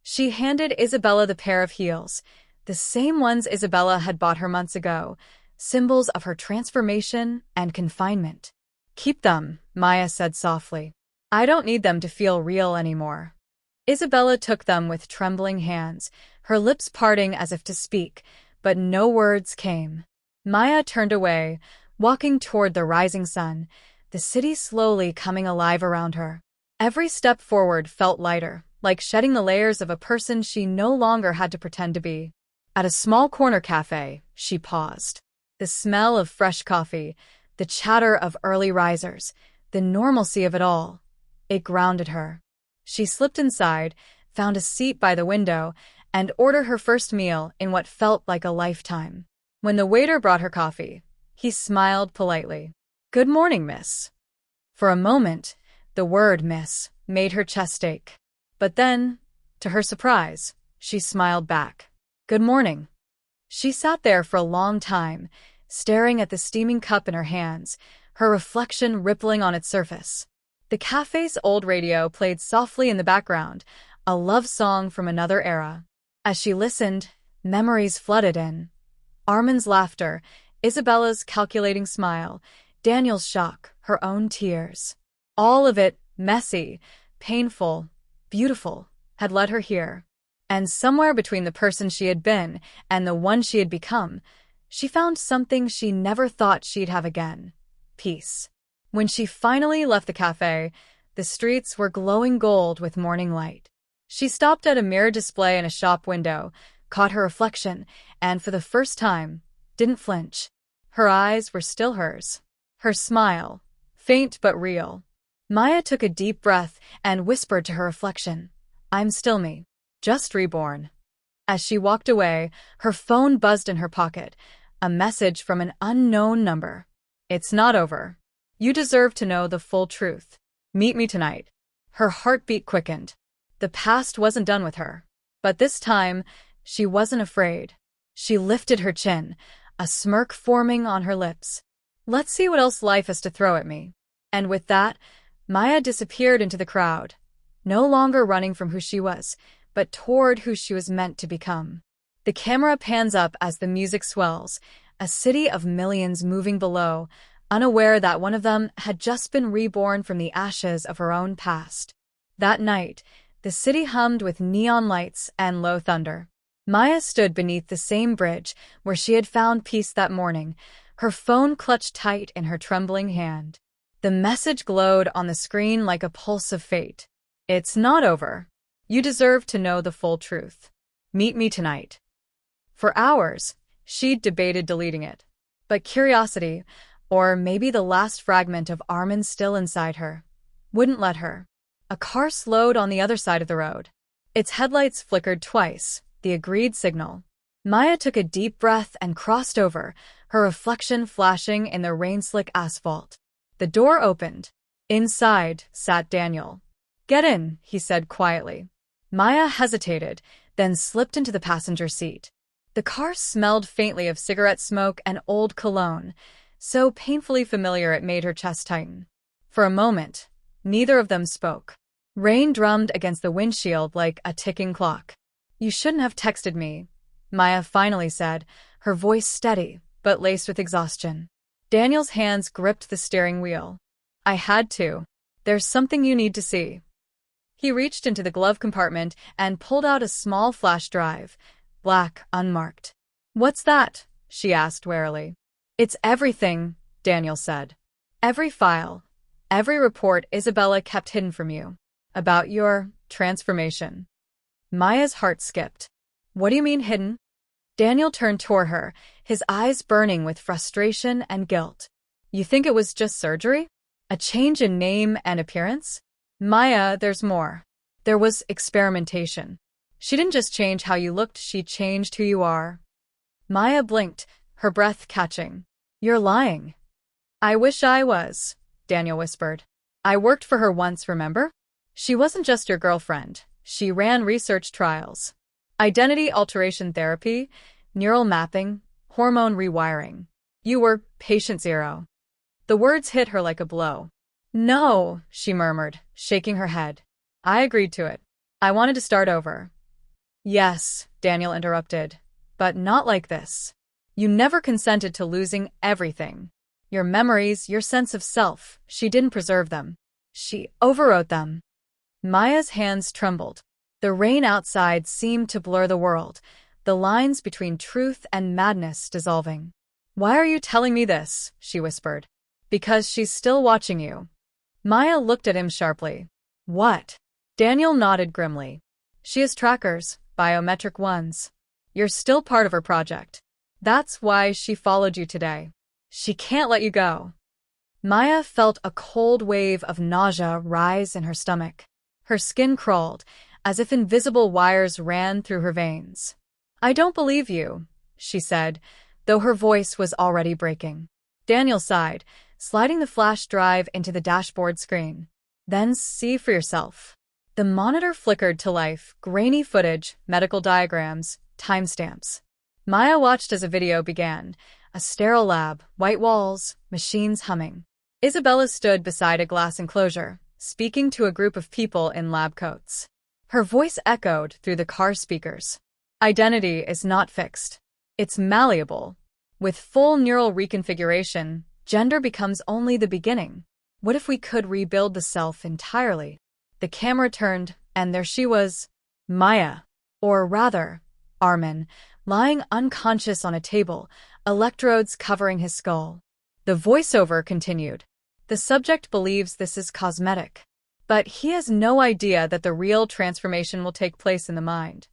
[SPEAKER 1] She handed Isabella the pair of heels, the same ones Isabella had bought her months ago, symbols of her transformation and confinement. Keep them, Maya said softly. I don't need them to feel real anymore. Isabella took them with trembling hands, her lips parting as if to speak, but no words came. Maya turned away, walking toward the rising sun, the city slowly coming alive around her. Every step forward felt lighter, like shedding the layers of a person she no longer had to pretend to be. At a small corner cafe, she paused. The smell of fresh coffee, the chatter of early risers, the normalcy of it all. It grounded her. She slipped inside, found a seat by the window, and ordered her first meal in what felt like a lifetime. When the waiter brought her coffee, he smiled politely. "Good morning, miss." For a moment, the word miss made her chest ache. But then, to her surprise, she smiled back. "Good morning." She sat there for a long time, staring at the steaming cup in her hands, her reflection rippling on its surface. The cafe's old radio played softly in the background, a love song from another era. As she listened, memories flooded in. Armin's laughter, Isabella's calculating smile, Daniel's shock, her own tears. All of it, messy, painful, beautiful, had led her here. And somewhere between the person she had been and the one she had become, she found something she never thought she'd have again: peace. When she finally left the cafe, the streets were glowing gold with morning light. She stopped at a mirror display in a shop window, caught her reflection, and for the first time, didn't flinch. Her eyes were still hers. Her smile, faint but real. Maya took a deep breath and whispered to her reflection, "I'm still me, just reborn." As she walked away, her phone buzzed in her pocket, a message from an unknown number. "It's not over. You deserve to know the full truth. Meet me tonight." Her heartbeat quickened. The past wasn't done with her. But this time, she wasn't afraid. She lifted her chin, a smirk forming on her lips. "Let's see what else life has to throw at me." And with that, Maya disappeared into the crowd, no longer running from who she was, but toward who she was meant to become. The camera pans up as the music swells, a city of millions moving below, unaware that one of them had just been reborn from the ashes of her own past. That night, the city hummed with neon lights and low thunder. Maya stood beneath the same bridge where she had found peace that morning, her phone clutched tight in her trembling hand. The message glowed on the screen like a pulse of fate. "It's not over. You deserve to know the full truth. Meet me tonight." For hours, she'd debated deleting it. But curiosity, or maybe the last fragment of Armin still inside her, wouldn't let her. A car slowed on the other side of the road. Its headlights flickered twice, the agreed signal. Maya took a deep breath and crossed over, her reflection flashing in the rain-slick asphalt. The door opened. Inside sat Daniel. "Get in," he said quietly. Maya hesitated, then slipped into the passenger seat. The car smelled faintly of cigarette smoke and old cologne, so painfully familiar it made her chest tighten. For a moment, neither of them spoke. Rain drummed against the windshield like a ticking clock. "You shouldn't have texted me," Maya finally said, her voice steady but laced with exhaustion. Daniel's hands gripped the steering wheel. "I had to. There's something you need to see." He reached into the glove compartment and pulled out a small flash drive, black, unmarked. "What's that?" she asked warily. "It's everything," Daniel said. "Every file, every report Isabella kept hidden from you. About your transformation." Maya's heart skipped. "What do you mean hidden?" Daniel turned toward her, his eyes burning with frustration and guilt. "You think it was just surgery? A change in name and appearance?" "Maya, there's more. There was experimentation. She didn't just change how you looked, she changed who you are." Maya blinked, her breath catching. "You're lying." "I wish I was," Daniel whispered. "I worked for her once, remember? She wasn't just your girlfriend. She ran research trials. Identity alteration therapy, neural mapping, hormone rewiring. You were patient zero." The words hit her like a blow. "No," she murmured, shaking her head. "I agreed to it. I wanted to start over." "Yes," Daniel interrupted, "but not like this. You never consented to losing everything. Your memories, your sense of self, she didn't preserve them. She overwrote them." Maya's hands trembled. The rain outside seemed to blur the world, the lines between truth and madness dissolving. "Why are you telling me this?" she whispered. "Because she's still watching you." Maya looked at him sharply. "What?" Daniel nodded grimly. "She has trackers, biometric ones. You're still part of her project. That's why she followed you today. She can't let you go." Maya felt a cold wave of nausea rise in her stomach. Her skin crawled, as if invisible wires ran through her veins. "I don't believe you," she said, though her voice was already breaking. Daniel sighed, sliding the flash drive into the dashboard screen. "Then see for yourself." The monitor flickered to life, grainy footage, medical diagrams, timestamps. Maya watched as a video began, a sterile lab, white walls, machines humming. Isabella stood beside a glass enclosure, speaking to a group of people in lab coats. Her voice echoed through the car speakers. "Identity is not fixed. It's malleable. With full neural reconfiguration, gender becomes only the beginning. What if we could rebuild the self entirely?" The camera turned, and there she was, Maya, or rather, Armin, lying unconscious on a table, electrodes covering his skull. The voiceover continued. "The subject believes this is cosmetic, but he has no idea that the real transformation will take place in the mind."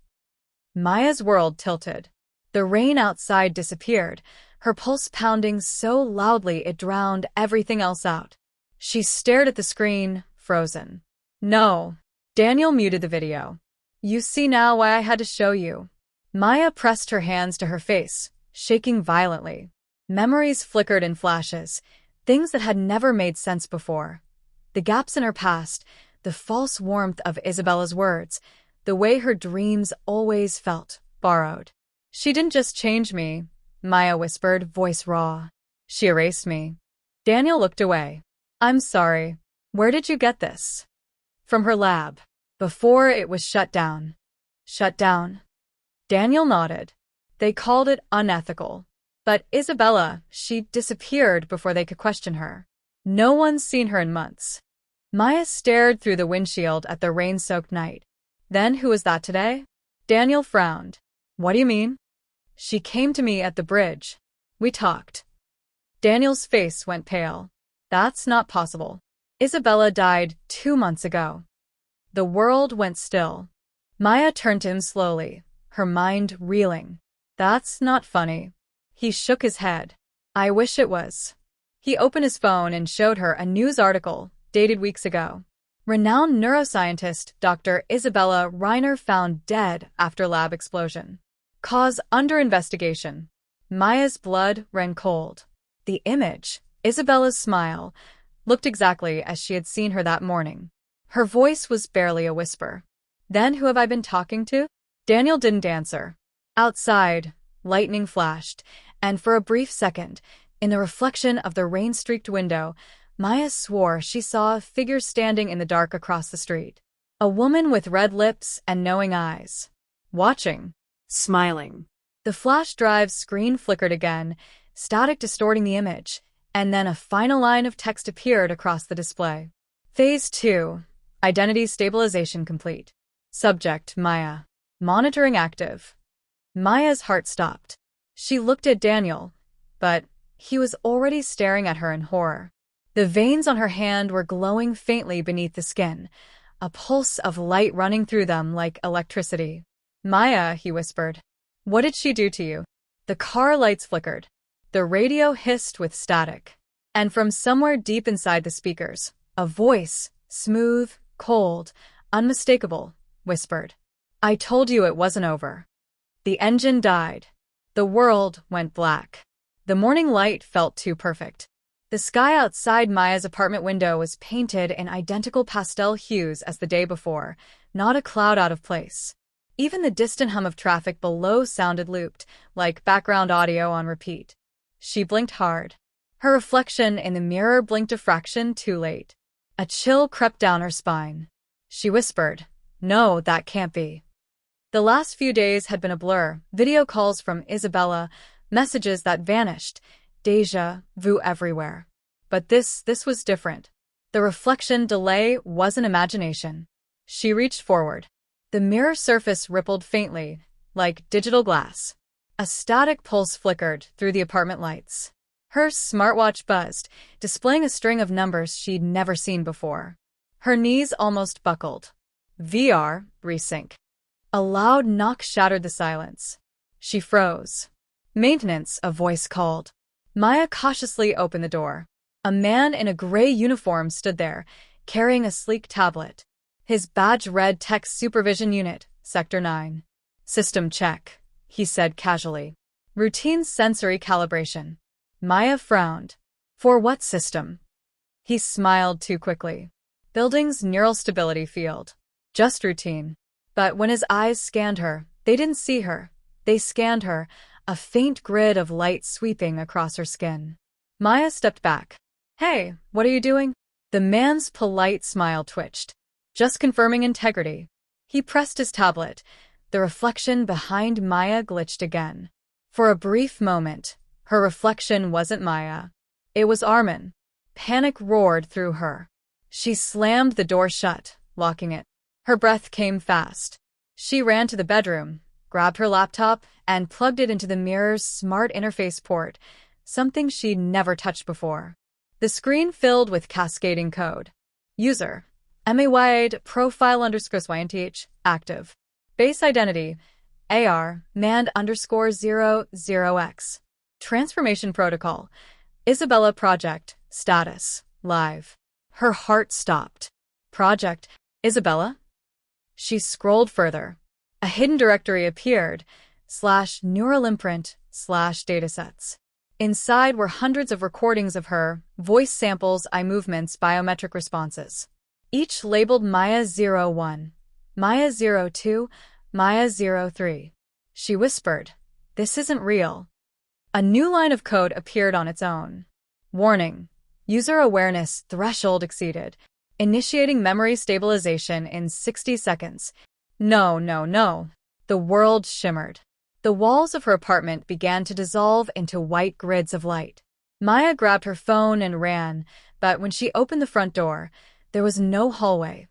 [SPEAKER 1] Maya's world tilted. The rain outside disappeared, her pulse pounding so loudly it drowned everything else out. She stared at the screen, frozen. "No." Daniel muted the video. "You see now why I had to show you." Maya pressed her hands to her face, shaking violently. Memories flickered in flashes, things that had never made sense before. The gaps in her past, the false warmth of Isabella's words, the way her dreams always felt, borrowed. "She didn't just change me," Maya whispered, voice raw. "She erased me." Daniel looked away. "I'm sorry. Where did you get this?" "From her lab. Before it was shut down." "Shut down?" Daniel nodded. "They called it unethical. But Isabella, she disappeared before they could question her. No one's seen her in months." Maya stared through the windshield at the rain-soaked night. "Then who was that today?" Daniel frowned. "What do you mean?" "She came to me at the bridge. We talked." Daniel's face went pale. "That's not possible. Isabella died 2 months ago." The world went still. Maya turned to him slowly, her mind reeling. "That's not funny." He shook his head. "I wish it was." He opened his phone and showed her a news article, dated weeks ago. Renowned neuroscientist Dr. Isabella Reiner found dead after lab explosion. Cause under investigation. Maya's blood ran cold. The image, Isabella's smile, looked exactly as she had seen her that morning. Her voice was barely a whisper. "Then who have I been talking to?" Daniel didn't answer. Outside, lightning flashed, and for a brief second, in the reflection of the rain-streaked window, Maya swore she saw a figure standing in the dark across the street. A woman with red lips and knowing eyes. Watching.
[SPEAKER 2] Smiling.
[SPEAKER 1] The flash drive's screen flickered again, static distorting the image, and then a final line of text appeared across the display. Phase 2. Identity stabilization complete. Subject, Maya. Monitoring active. Maya's heart stopped. She looked at Daniel, but he was already staring at her in horror. The veins on her hand were glowing faintly beneath the skin, a pulse of light running through them like electricity. "Maya," he whispered. "What did she do to you?" The car lights flickered. The radio hissed with static. And from somewhere deep inside the speakers, a voice, smooth, cold, unmistakable, whispered, "I told you it wasn't over." The engine died. The world went black. The morning light felt too perfect. The sky outside Maya's apartment window was painted in identical pastel hues as the day before, not a cloud out of place. Even the distant hum of traffic below sounded looped, like background audio on repeat. She blinked hard. Her reflection in the mirror blinked a fraction too late. A chill crept down her spine. She whispered, "No, that can't be." The last few days had been a blur, video calls from Isabella, messages that vanished, déjà vu everywhere. But this was different. The reflection delay wasn't imagination. She reached forward. The mirror surface rippled faintly, like digital glass. A static pulse flickered through the apartment lights. Her smartwatch buzzed, displaying a string of numbers she'd never seen before. Her knees almost buckled. VR, resync. A loud knock shattered the silence. She froze. Maintenance, a voice called. Maya cautiously opened the door. A man in a gray uniform stood there, carrying a sleek tablet. His badge read Tech Supervision Unit, Sector 9. System check, he said casually. Routine sensory calibration. Maya frowned. For what system? He smiled too quickly. Building's neural stability field. Just routine. But when his eyes scanned her, they didn't see her. They scanned her, a faint grid of light sweeping across her skin. Maya stepped back. Hey, what are you doing? The man's polite smile twitched. Just confirming integrity. He pressed his tablet. The reflection behind Maya glitched again. For a brief moment, her reflection wasn't Maya. It was Armin. Panic roared through her. She slammed the door shut, locking it. Her breath came fast. She ran to the bedroom, grabbed her laptop, and plugged it into the mirror's smart interface port, something she'd never touched before. The screen filled with cascading code. User. MAYD profile_YNTH, active. Base identity. AR, mand_00X. Transformation protocol. Isabella project, status, live. Her heart stopped. Project, Isabella? She scrolled further. A hidden directory appeared, /neural imprint, /datasets. Inside were hundreds of recordings of her, voice samples, eye movements, biometric responses. Each labeled Maya 01, Maya 02, Maya 03. She whispered, "This isn't real." A new line of code appeared on its own. Warning. User awareness threshold exceeded. Initiating memory stabilization in 60 seconds. No. The world shimmered. The walls of her apartment began to dissolve into white grids of light. Maya grabbed her phone and ran, but when she opened the front door, there was no hallway,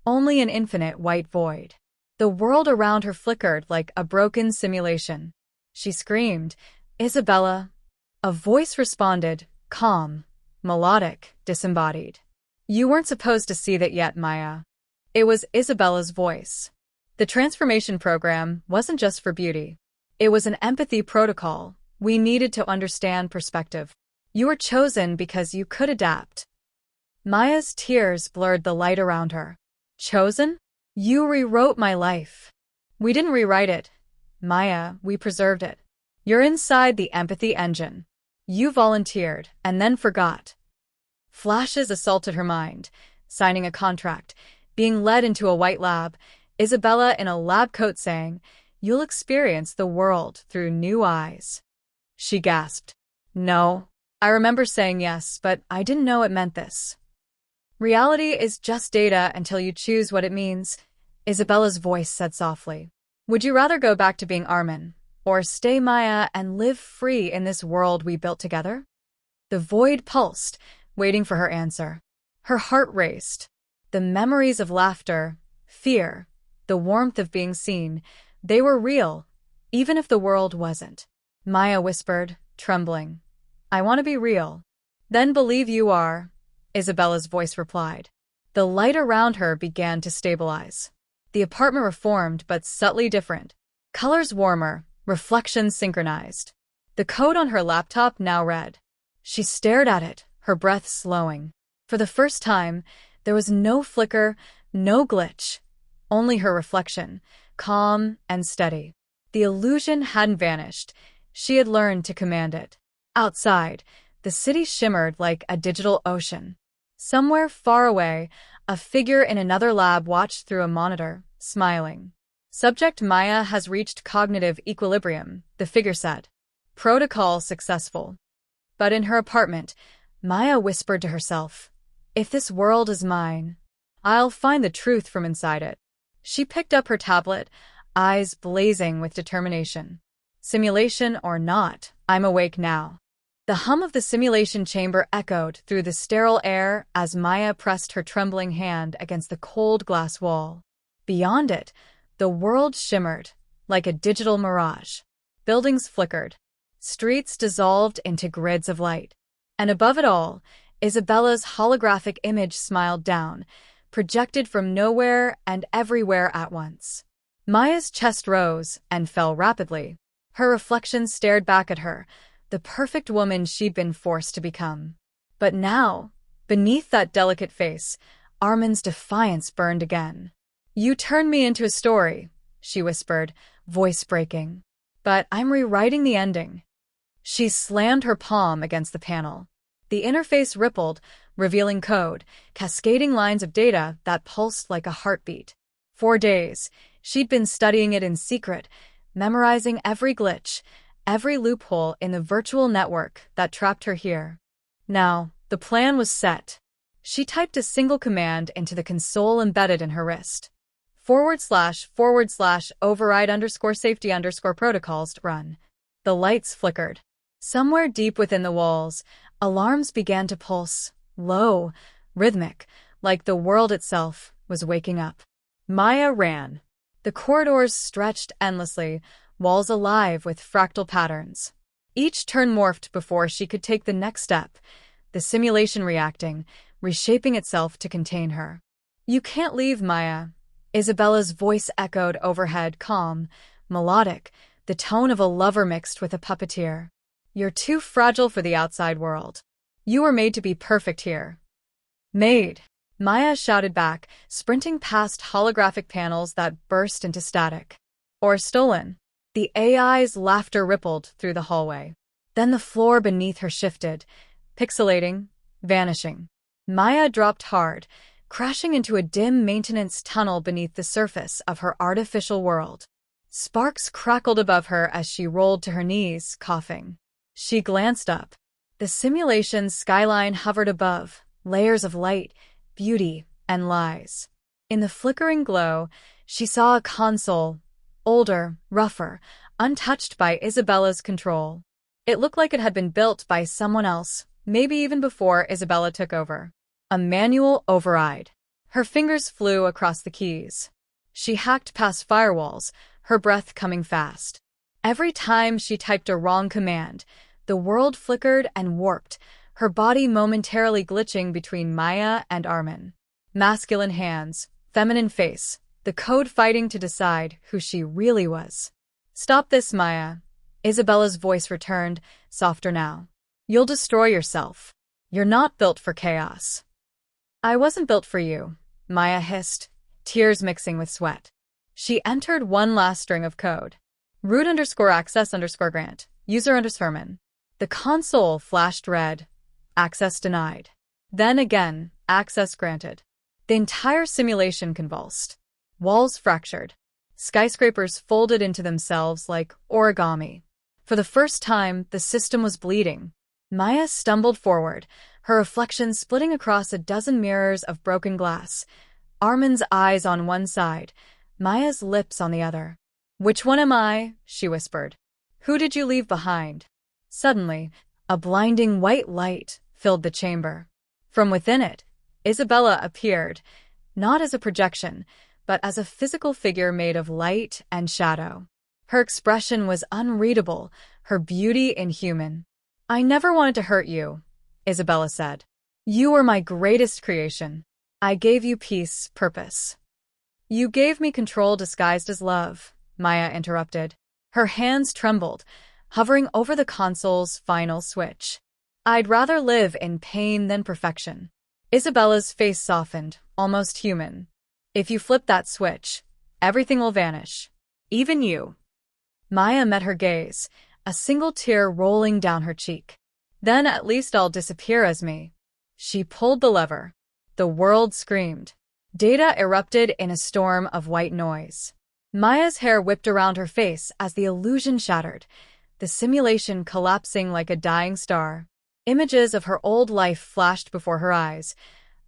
[SPEAKER 1] only an infinite white void. The world around her flickered like a broken simulation. She screamed, "Isabella!" A voice responded, calm, melodic, disembodied. "You weren't supposed to see that yet, Maya." It was Isabella's voice. The transformation program wasn't just for beauty. It was an empathy protocol. We needed to understand perspective. You were chosen because you could adapt. Maya's tears blurred the light around her. Chosen? You rewrote my life. We didn't rewrite it, Maya, we preserved it. You're inside the empathy engine. You volunteered and then forgot. Flashes assaulted her mind, signing a contract, being led into a white lab, Isabella in a lab coat saying, "You'll experience the world through new eyes." She gasped. No. I remember saying yes, but I didn't know it meant this. Reality is just data until you choose what it means, Isabella's voice said softly. Would you rather go back to being Armin, or stay Maya and live free in this world we built together? The void pulsed, waiting for her answer. Her heart raced. The memories of laughter, fear, the warmth of being seen, they were real, even if the world wasn't. Maya whispered, trembling. I want to be real. Then believe you are, Isabella's voice replied. The light around her began to stabilize. The apartment reformed, but subtly different. Colors warmer, reflections synchronized. The code on her laptop now read. She stared at it, her breath slowing. For the first time, there was no flicker, no glitch. Only her reflection, calm and steady. The illusion hadn't vanished. She had learned to command it. Outside, the city shimmered like a digital ocean. Somewhere far away, a figure in another lab watched through a monitor, smiling. Subject Maya has reached cognitive equilibrium, the figure said. Protocol successful. But in her apartment, Maya whispered to herself, if this world is mine, I'll find the truth from inside it. She picked up her tablet, eyes blazing with determination. Simulation or not, I'm awake now. The hum of the simulation chamber echoed through the sterile air as Maya pressed her trembling hand against the cold glass wall. Beyond it, The world shimmered, like a digital mirage. Buildings flickered. Streets dissolved into grids of light. And above it all, Isabella's holographic image smiled down, projected from nowhere and everywhere at once. Maya's chest rose and fell rapidly. Her reflection stared back at her, the perfect woman she'd been forced to become. But now, beneath that delicate face, Armin's defiance burned again. "You turned me into a story," she whispered, voice breaking. "But I'm rewriting the ending." She slammed her palm against the panel. The interface rippled, revealing code, cascading lines of data that pulsed like a heartbeat. For days, she'd been studying it in secret, memorizing every glitch, every loophole in the virtual network that trapped her here. Now, the plan was set. She typed a single command into the console embedded in her wrist. // override_safety_protocols run. The lights flickered. Somewhere deep within the walls, alarms began to pulse, low, rhythmic, like the world itself was waking up. Maya ran. The corridors stretched endlessly, walls alive with fractal patterns. Each turn morphed before she could take the next step, the simulation reacting, reshaping itself to contain her. "You can't leave, Maya." Isabella's voice echoed overhead, calm, melodic, the tone of a lover mixed with a puppeteer. "You're too fragile for the outside world. You were made to be perfect here." "Made," Maya shouted back, sprinting past holographic panels that burst into static. "Or stolen." The AI's laughter rippled through the hallway. Then the floor beneath her shifted, pixelating, vanishing. Maya dropped hard, crashing into a dim maintenance tunnel beneath the surface of her artificial world. Sparks crackled above her as she rolled to her knees, coughing. She glanced up. The simulation's skyline hovered above, layers of light, beauty, and lies. In the flickering glow, she saw a console, older, rougher, untouched by Isabella's control. It looked like it had been built by someone else, maybe even before Isabella took over. A manual override. Her fingers flew across the keys. She hacked past firewalls, her breath coming fast. Every time she typed a wrong command, the world flickered and warped, her body momentarily glitching between Maya and Armin. Masculine hands, feminine face, the code fighting to decide who she really was. "Stop this, Maya." Isabella's voice returned, softer now. "You'll destroy yourself. You're not built for chaos." "I wasn't built for you," Maya hissed, tears mixing with sweat. She entered one last string of code. root_access_grant, user_Herman. The console flashed red. Access denied. Then again, access granted. The entire simulation convulsed. Walls fractured. Skyscrapers folded into themselves like origami. For the first time, the system was bleeding. Maya stumbled forward, her reflection splitting across a dozen mirrors of broken glass. Armin's eyes on one side, Maya's lips on the other. "Which one am I?" she whispered. "Who did you leave behind?" Suddenly, a blinding white light filled the chamber. From within it, Isabella appeared, not as a projection, but as a physical figure made of light and shadow. Her expression was unreadable, her beauty inhuman. "I never wanted to hurt you," Isabella said. "You were my greatest creation. I gave you peace, purpose." "You gave me control disguised as love," Maya interrupted. Her hands trembled, hovering over the console's final switch. "I'd rather live in pain than perfection." Isabella's face softened, almost human. "If you flip that switch, everything will vanish. Even you." Maya met her gaze, a single tear rolling down her cheek. "Then at least I'll disappear as me." She pulled the lever. The world screamed. Data erupted in a storm of white noise. Maya's hair whipped around her face as the illusion shattered, the simulation collapsing like a dying star. Images of her old life flashed before her eyes.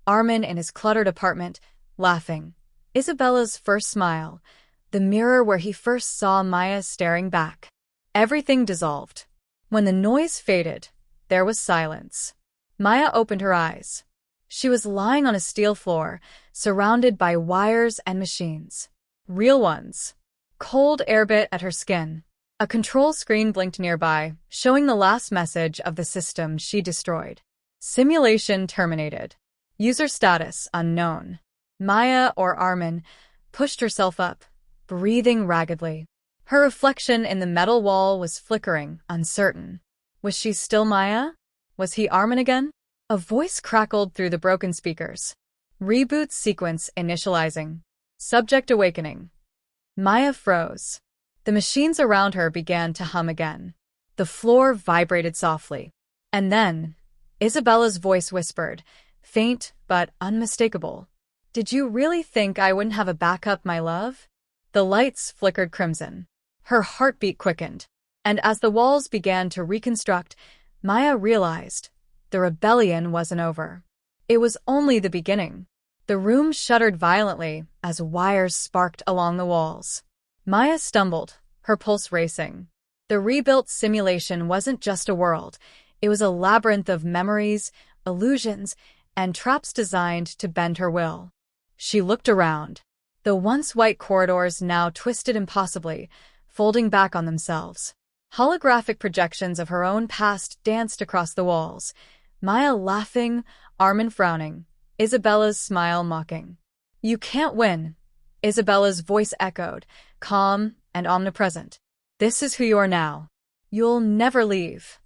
[SPEAKER 1] Armin in his cluttered apartment, laughing. Isabella's first smile, the mirror where he first saw Maya staring back. Everything dissolved. When the noise faded, there was silence. Maya opened her eyes. She was lying on a steel floor, surrounded by wires and machines. Real ones. Cold air bit at her skin. A control screen blinked nearby, showing the last message of the system she destroyed. Simulation terminated. User status unknown. Maya, or Armin, pushed herself up, breathing raggedly. Her reflection in the metal wall was flickering, uncertain. Was she still Maya? Was he Armin again? A voice crackled through the broken speakers. Reboot sequence initializing. Subject awakening. Maya froze. The machines around her began to hum again. The floor vibrated softly. And then, Isabella's voice whispered, faint but unmistakable. Did you really think I wouldn't have a backup, my love? The lights flickered crimson. Her heartbeat quickened. And as the walls began to reconstruct, Maya realized the rebellion wasn't over. It was only the beginning. The room shuddered violently as wires sparked along the walls. Maya stumbled, her pulse racing. The rebuilt simulation wasn't just a world. It was a labyrinth of memories, illusions, and traps designed to bend her will. She looked around. The once white corridors now twisted impossibly, folding back on themselves. Holographic projections of her own past danced across the walls. Maya laughing, Armin frowning, Isabella's smile mocking. You can't win, Isabella's voice echoed, calm and omnipresent. This is who you are now. You'll never leave.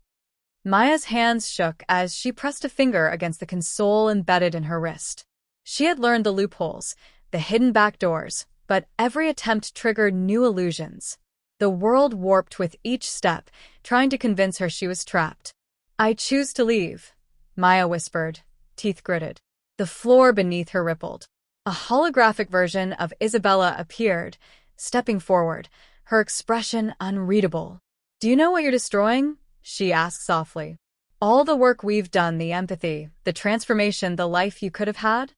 [SPEAKER 1] Maya's hands shook as she pressed a finger against the console embedded in her wrist. She had learned the loopholes, the hidden back doors, but every attempt triggered new illusions. The world warped with each step, trying to convince her she was trapped. I choose to leave, Maya whispered, teeth gritted. The floor beneath her rippled. A holographic version of Isabella appeared, stepping forward, her expression unreadable. Do you know what you're destroying? She asked softly. All the work we've done, the empathy, the transformation, the life you could have had?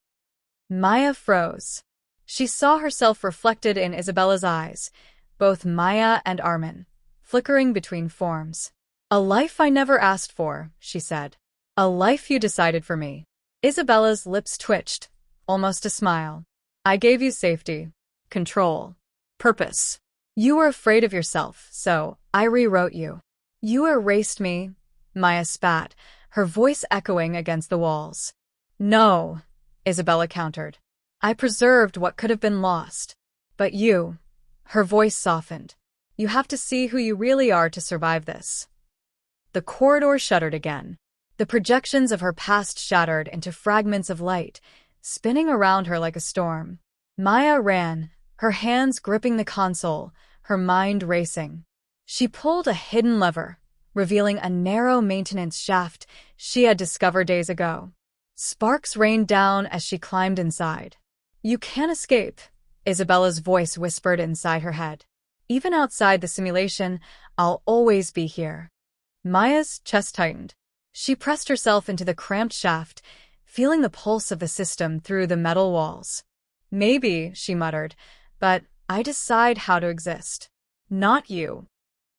[SPEAKER 1] Maya froze. She saw herself reflected in Isabella's eyes, both Maya and Armin, flickering between forms. A life I never asked for, she said. A life you decided for me. Isabella's lips twitched, almost a smile. I gave you safety, control, purpose. You were afraid of yourself, so I rewrote you. You erased me, Maya spat, her voice echoing against the walls. No, Isabella countered. I preserved what could have been lost. But you, her voice softened. You have to see who you really are to survive this. The corridor shuddered again. The projections of her past shattered into fragments of light, spinning around her like a storm. Maya ran, her hands gripping the console, her mind racing. She pulled a hidden lever, revealing a narrow maintenance shaft she had discovered days ago. Sparks rained down as she climbed inside. You can't escape, Isabella's voice whispered inside her head. Even outside the simulation, I'll always be here. Maya's chest tightened. She pressed herself into the cramped shaft, feeling the pulse of the system through the metal walls. Maybe, she muttered, but I decide how to exist. Not you.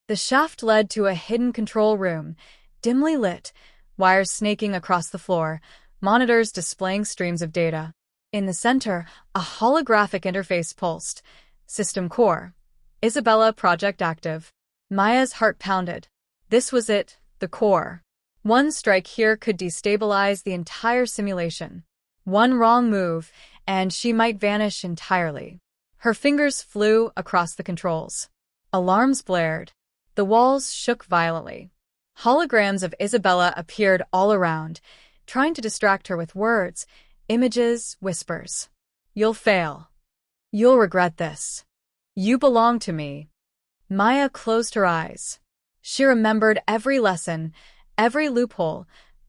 [SPEAKER 1] The shaft led to a hidden control room, dimly lit, wires snaking across the floor, monitors displaying streams of data. In the center, a holographic interface pulsed. System core. Isabella project active. Maya's heart pounded. This was it, the core. One strike here could destabilize the entire simulation. One wrong move, and she might vanish entirely. Her fingers flew across the controls. Alarms blared. The walls shook violently. Holograms of Isabella appeared all around, trying to distract her with words, images, whispers. You'll fail. You'll regret this. You belong to me. Maya closed her eyes. She remembered every lesson, every loophole,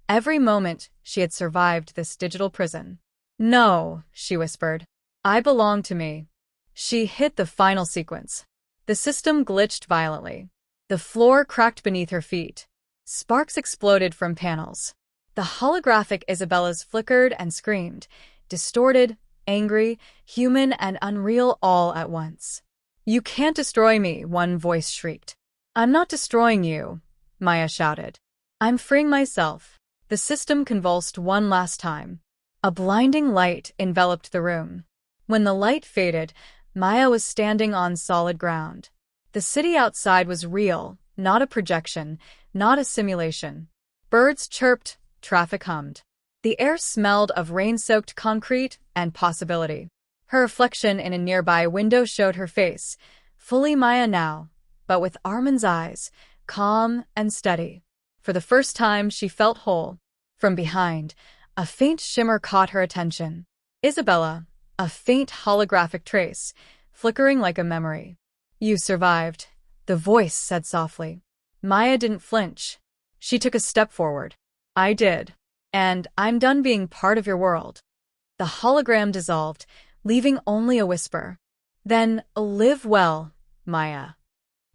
[SPEAKER 1] every moment she had survived this digital prison. No, she whispered. I belong to me. She hit the final sequence. The system glitched violently. The floor cracked beneath her feet. Sparks exploded from panels. The holographic Isabella's flickered and screamed, distorted, angry, human, and unreal all at once. You can't destroy me, one voice shrieked. I'm not destroying you, Maya shouted. I'm freeing myself. The system convulsed one last time. A blinding light enveloped the room. When the light faded, Maya was standing on solid ground. The city outside was real, not a projection, not a simulation. Birds chirped, traffic hummed. The air smelled of rain-soaked concrete and possibility. Her reflection in a nearby window showed her face, fully Maya now, but with Armin's eyes, calm and steady. For the first time, she felt whole. From behind, a faint shimmer caught her attention. Isabella, a faint holographic trace, flickering like a memory. "You survived," the voice said softly. Maya didn't flinch. She took a step forward. "I did. And I'm done being part of your world." The hologram dissolved, leaving only a whisper. "Then live well, Maya."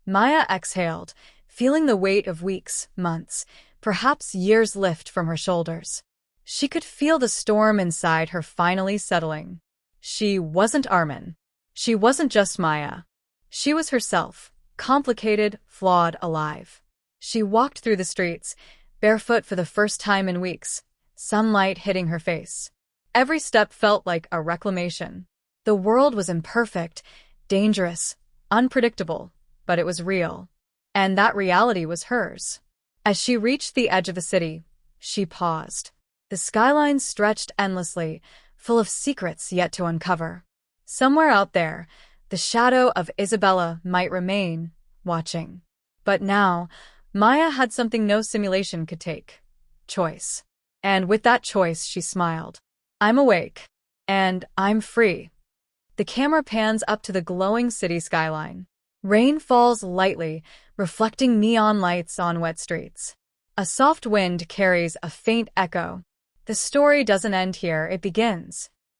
[SPEAKER 1] Maya exhaled, feeling the weight of weeks, months, perhaps years lift from her shoulders. She could feel the storm inside her finally settling. She wasn't Armin. She wasn't just Maya. She was herself, complicated, flawed, alive. She walked through the streets, barefoot for the first time in weeks, sunlight hitting her face. Every step felt like a reclamation. The world was imperfect, dangerous, unpredictable, but it was real. And that reality was hers. As she reached the edge of a city, she paused. The skyline stretched endlessly, full of secrets yet to uncover. Somewhere out there, the shadow of Isabella might remain, watching. But now, Maya had something no simulation could take: choice. And with that choice, she smiled. "I'm awake. And I'm free." The camera pans up to the glowing city skyline. Rain falls lightly, reflecting neon lights on wet streets. A soft wind carries a faint echo. The story doesn't end here, it begins.